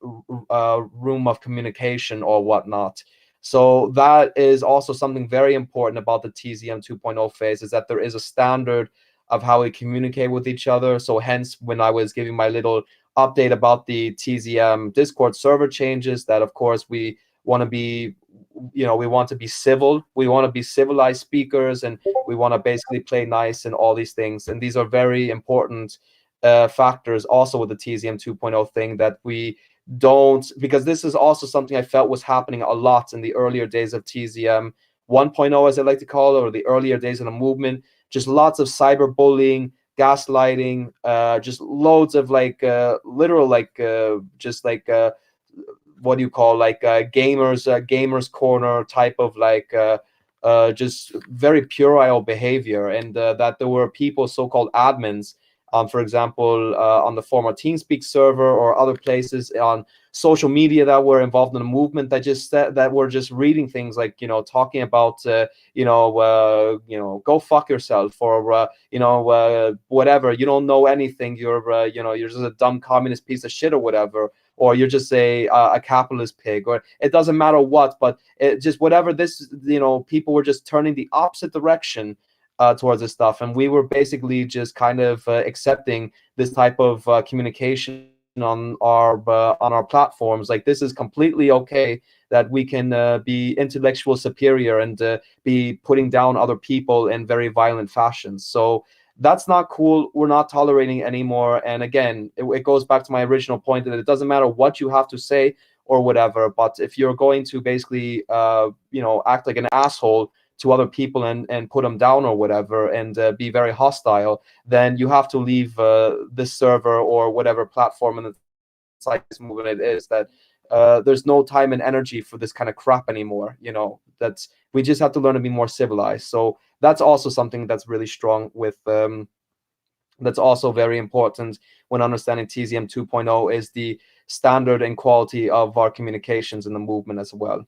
room of communication or whatnot. So that is also something very important about the TZM 2.0 phase, is that there is a standard of how we communicate with each other. So hence, when I was giving my little update about the TZM Discord server changes, that of course we want to be, we want to be civil. We want to be civilized speakers, and we want to basically play nice and all these things. And these are very important factors also with the TZM 2.0 thing, that we don't, because this is also something I felt was happening a lot in the earlier days of TZM, 1.0, as I like to call it, or the earlier days of the movement. Just lots of cyberbullying, gaslighting, just loads of like literal like just like what do you call like gamers corner type of like just very puerile behavior, and that there were people, so-called admins, for example, on the former TeamSpeak server or other places on social media that were involved in the movement, that were just reading things like, talking about go fuck yourself, or whatever, you don't know anything, you're just a dumb communist piece of shit or whatever, or you're just a capitalist pig, or it doesn't matter what, but it just whatever this, people were just turning the opposite direction towards this stuff, and we were basically just kind of accepting this type of communication on our platforms. Like, this is completely okay that we can be intellectual superior and be putting down other people in very violent fashions. So that's not cool. We're not tolerating anymore. And again, it goes back to my original point that it doesn't matter what you have to say or whatever, but if you're going to basically act like an asshole to other people and put them down or whatever, and be very hostile, then you have to leave this server or whatever platform in the science movement it is. That there's no time and energy for this kind of crap anymore. That's, we just have to learn to be more civilized. So that's also something that's really strong with that's also very important when understanding TZM 2.0 is the standard and quality of our communications in the movement as well.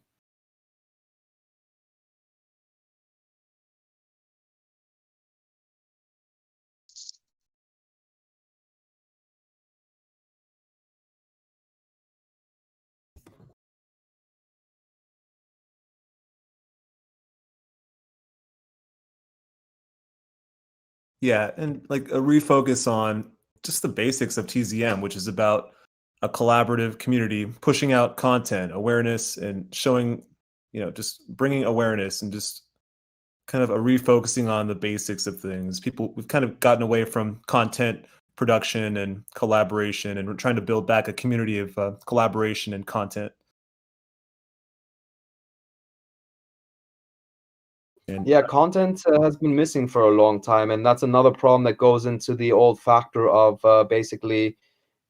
Yeah, and like a refocus on just the basics of TZM, which is about a collaborative community pushing out content, awareness, and showing, just bringing awareness, and just kind of a refocusing on the basics of things. We've kind of gotten away from content production and collaboration, and we're trying to build back a community of collaboration and content. Yeah, content has been missing for a long time, and that's another problem that goes into the old factor of basically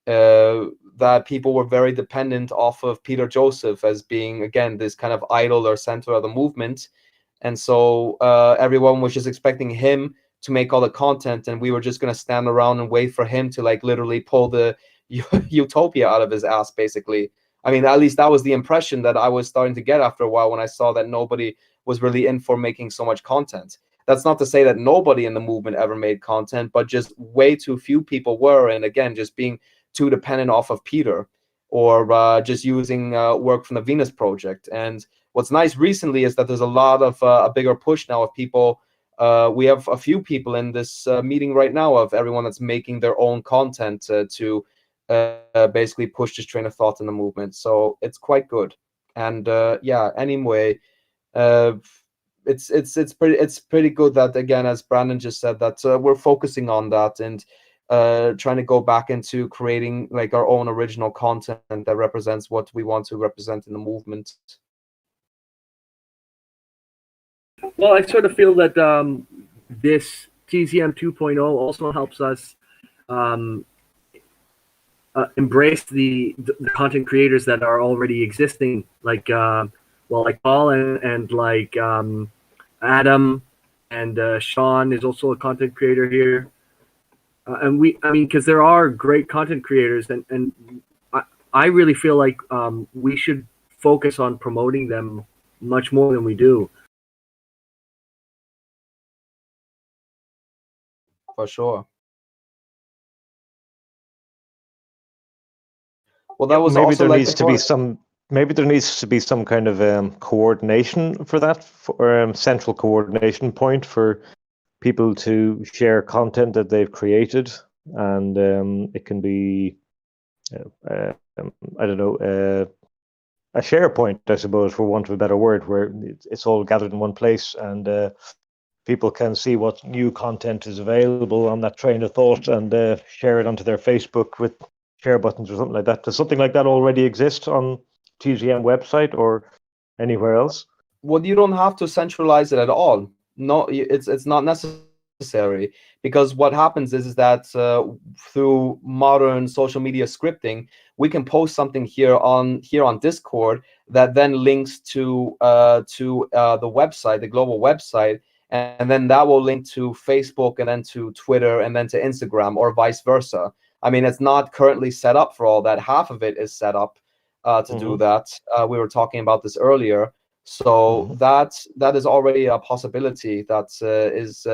that people were very dependent off of Peter Joseph as being, again, this kind of idol or center of the movement, and so everyone was just expecting him to make all the content, and we were just going to stand around and wait for him to like literally pull the utopia out of his ass, basically. I mean, at least that was the impression that I was starting to get after a while when I saw that nobody was really in for making so much content. That's not to say that nobody in the movement ever made content, but just way too few people were. And again, just being too dependent off of Peter, or just using work from the Venus Project. And what's nice recently is that there's a lot of a bigger push now of people. We have a few people in this meeting right now of everyone that's making their own content to basically push this train of thought in the movement. So it's quite good. And yeah, anyway, it's pretty good that, again, as Brandon just said, that we're focusing on that and trying to go back into creating like our own original content that represents what we want to represent in the movement. Well, I sort of feel that this TZM 2.0 also helps us embrace the content creators that are already existing, like Paul and like Adam, and Sean is also a content creator here. And because there are great content creators, and I really feel like we should focus on promoting them much more than we do. For sure. Well, that was maybe also there like needs to be some. Maybe there needs to be some kind of coordination for that, for central coordination point for people to share content that they've created, and it can be, I don't know, a share point, I suppose, for want of a better word, where it's all gathered in one place, and people can see what new content is available on that train of thought, and share it onto their Facebook with share buttons or something like that. Does something like that already exist on TZM website or anywhere else? well, you don't have to centralize it at all. No, it's not necessary, because what happens is that through modern social media scripting, we can post something here on Discord that then links to the website, the global website, and then that will link to Facebook, and then to Twitter, and then to Instagram, or vice versa. I mean, it's not currently set up for all that. Half of it is set up to do that. We were talking about this earlier. So that is already a possibility that is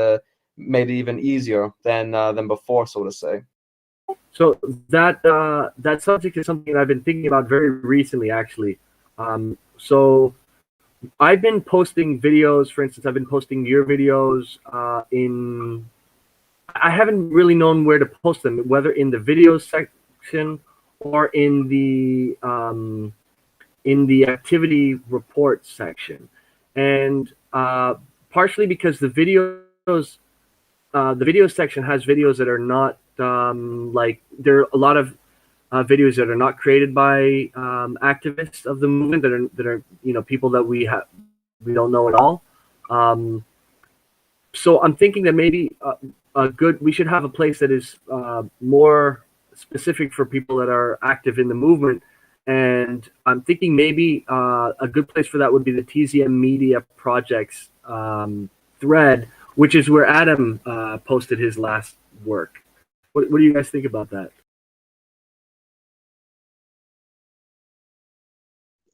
made even easier than before, so to say. So that subject is something that I've been thinking about very recently, actually. So I've been posting videos. For instance, I've been posting your videos in. I haven't really known where to post them, whether in the videos section or in the activity report section, and partially because the video section has videos that are not like, there are a lot of videos that are not created by activists of the movement, that are people that we don't know at all. So I'm thinking that maybe we should have a place that is more specific for people that are active in the movement. And I'm thinking maybe a good place for that would be the TZM Media Projects thread, which is where Adam posted his last work. What do you guys think about that?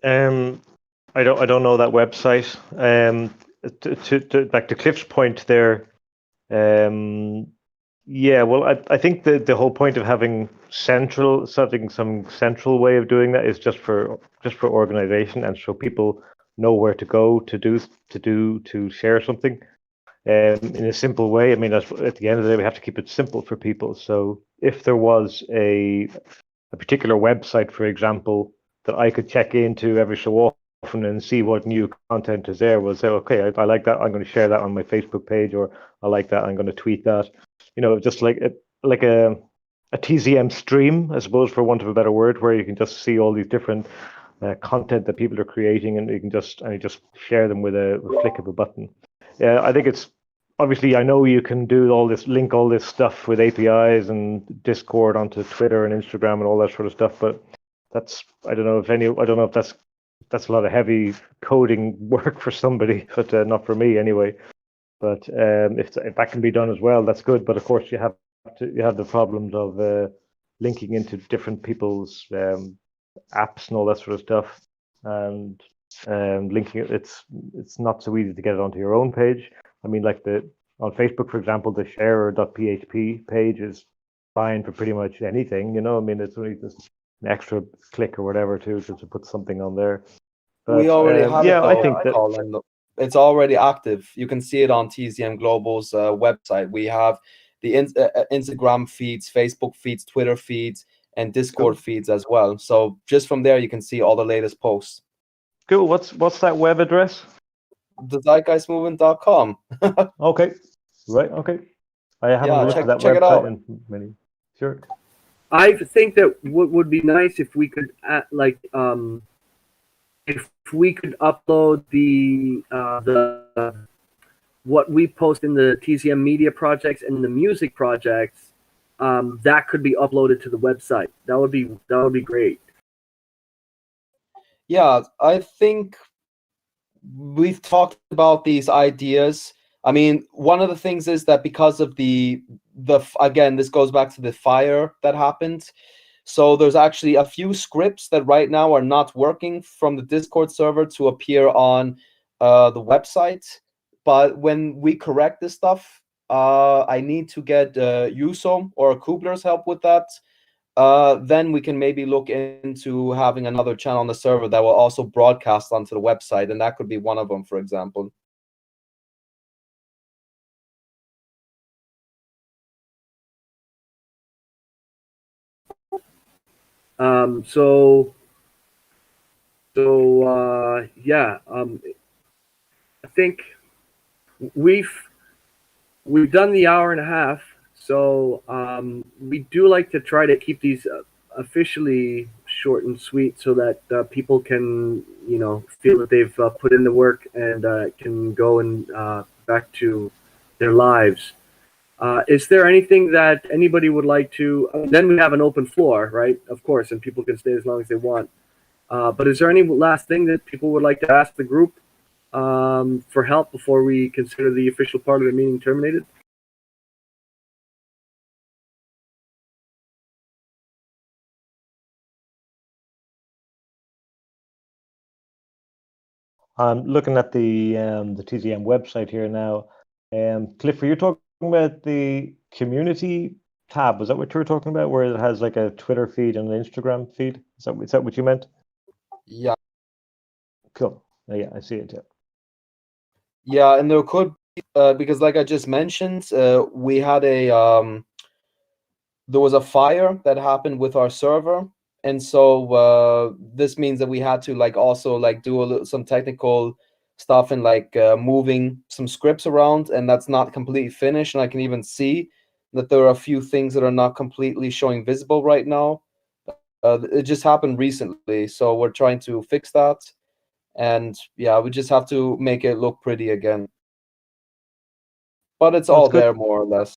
I don't know that website. Back to Cliff's point there. Yeah, well, I think the whole point of having some central way of doing that is just for organization, and so people know where to go to share something in a simple way. I mean, at the end of the day, we have to keep it simple for people. So if there was a particular website, for example, that I could check into every so often and see what new content is there, will say, okay, I like that, I'm going to share that on my Facebook page, or I like that, I'm going to tweet that. Just like a TZM stream, I suppose, for want of a better word, where you can just see all these different content that people are creating, and you just share them with a flick of a button. Yeah, I think it's obviously, I know you can do link all this stuff with APIs and Discord onto Twitter and Instagram and all that sort of stuff, but I don't know if that's a lot of heavy coding work for somebody, but not for me anyway. But if that can be done as well, that's good. But of course, you have the problems of linking into different people's apps and all that sort of stuff, and linking it. It's not so easy to get it onto your own page. I mean, like on Facebook, for example, the sharer.php page is fine for pretty much anything. I mean, it's only just an extra click or whatever to put something on there. But, we already have it, though, I think that Colin. It's already active. You can see it on TZM Global's website. We have the Instagram feeds, Facebook feeds, Twitter feeds, and Discord feeds as well. So just from there, you can see all the latest posts. Cool. What's that web address? TheZeitgeistMovement.com. Okay. Right. Okay. I haven't looked at that check website it out. in many. Sure. I think that what would be nice if we could if we could upload the what we post in the TZM Media Projects and the music projects, that could be uploaded to the website. That would be great. Yeah, I think we've talked about these ideas. I mean, one of the things is that because of the again, this goes back to the fire that happened. So there's actually a few scripts that right now are not working from the Discord server to appear on the website. But when we correct this stuff, I need to get Yuso or Kubler's help with that. Then we can maybe look into having another channel on the server that will also broadcast onto the website, and that could be one of them, for example. Yeah. I think we've done the hour and a half. So we do like to try to keep these officially short and sweet, so that people can feel that they've put in the work and can go and back to their lives. Is there anything that anybody would like to? Then we have an open floor, right? Of course, and people can stay as long as they want. But is there any last thing that people would like to ask the group for help before we consider the official part of the meeting terminated? I'm looking at the TZM website here now. Cliff, are you talking about the community tab? Was that what you were talking about, where it has like a Twitter feed and an Instagram feed? Is that what you meant? Yeah. Cool. Yeah, I see it. Yeah. Yeah, and there could be, because like I just mentioned, we had there was a fire that happened with our server, and so this means that we had to also do some technical stuff and moving some scripts around, and that's not completely finished. And I can even see that there are a few things that are not completely showing visible right now. It just happened recently, so we're trying to fix that. And yeah, we just have to make it look pretty again. But it's That's all good. there more or less.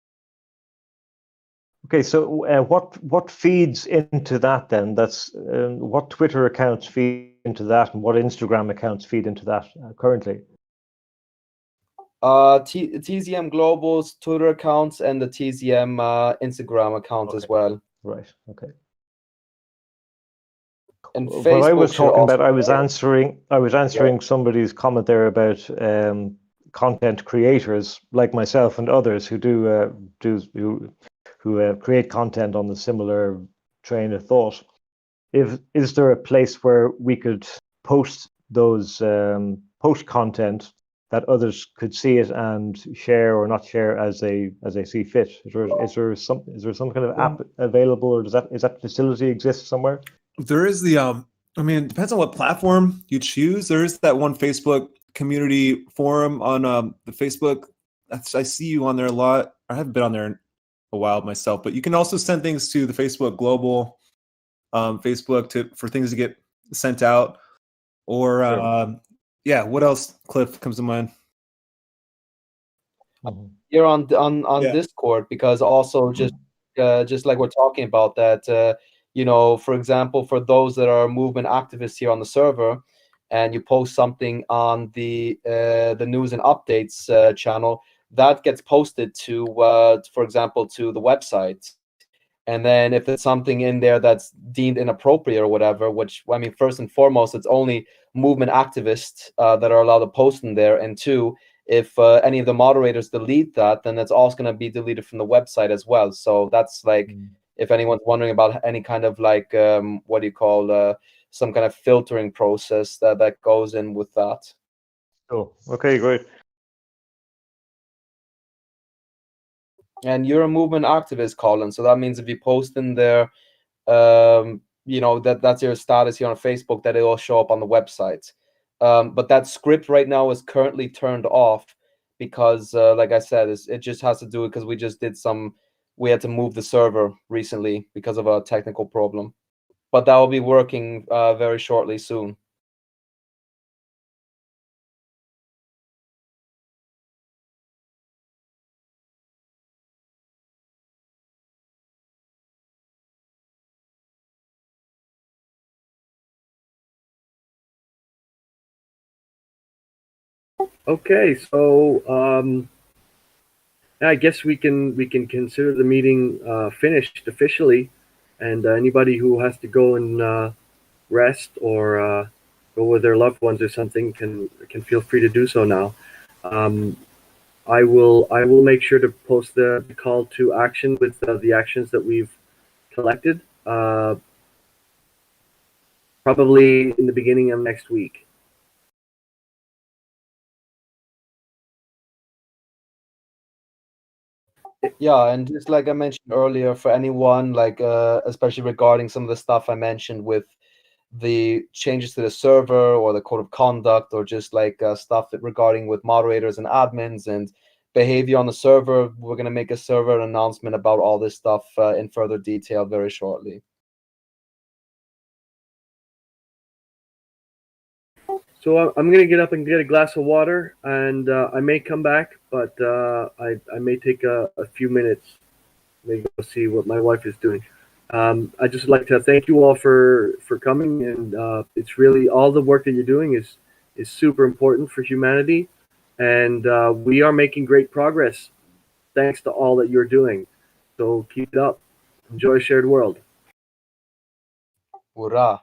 Okay, so what feeds into that then? That's what Twitter accounts feed into that, and what Instagram accounts feed into that currently? TZM Global's Twitter accounts and the TZM Instagram account as well. Right. Okay. And What Facebook I was should talking about, also I was answering somebody's comment there about content creators like myself and others who who create content on the similar train of thought. Is there a place where we could post those post content that others could see it and share or not share as they see fit? Is there some kind of app available, or is that facility exist somewhere? There is the I mean, it depends on what platform you choose. There is that one Facebook community forum on the Facebook. I see you on there a lot. I haven't been on there in a while myself, but you can also send things to the Facebook global Facebook for things to get sent out. Or Sure. yeah, what else, Cliff, comes to mind? here on Yeah. Discord, because also just like we're talking about that, for example, for those that are movement activists here on the server, and you post something on the news and updates channel, that gets posted to, for example, to the website. And then if there's something in there that's deemed inappropriate or whatever, which, I mean, first and foremost, it's only movement activists that are allowed to post in there. And two, if any of the moderators delete that, then it's also going to be deleted from the website as well. So that's if anyone's wondering about any kind of what do you call, some kind of filtering process that goes in with that. Cool. Okay, great. And you're a movement activist, Colin. So that means if you post in there, that's your status here on Facebook, that it'll show up on the website. But that script right now is currently turned off because, like I said, it just has to do it because we had to move the server recently because of a technical problem. But that will be working very shortly soon. Okay, so I guess we can consider the meeting finished officially, and anybody who has to go and rest or go with their loved ones or something can feel free to do so now. I will make sure to post the call to action with the actions that we've collected, probably in the beginning of next week. Yeah, and just like I mentioned earlier, for anyone especially regarding some of the stuff I mentioned with the changes to the server or the code of conduct, or just stuff regarding with moderators and admins and behavior on the server, we're going to make a server announcement about all this stuff in further detail very shortly. So I'm gonna get up and get a glass of water, and I may come back, but I may take a few minutes, maybe go see what my wife is doing. I just like to thank you all for coming, and it's really all the work that you're doing is super important for humanity, and we are making great progress thanks to all that you're doing. So keep it up. Enjoy Shared World. Hurrah.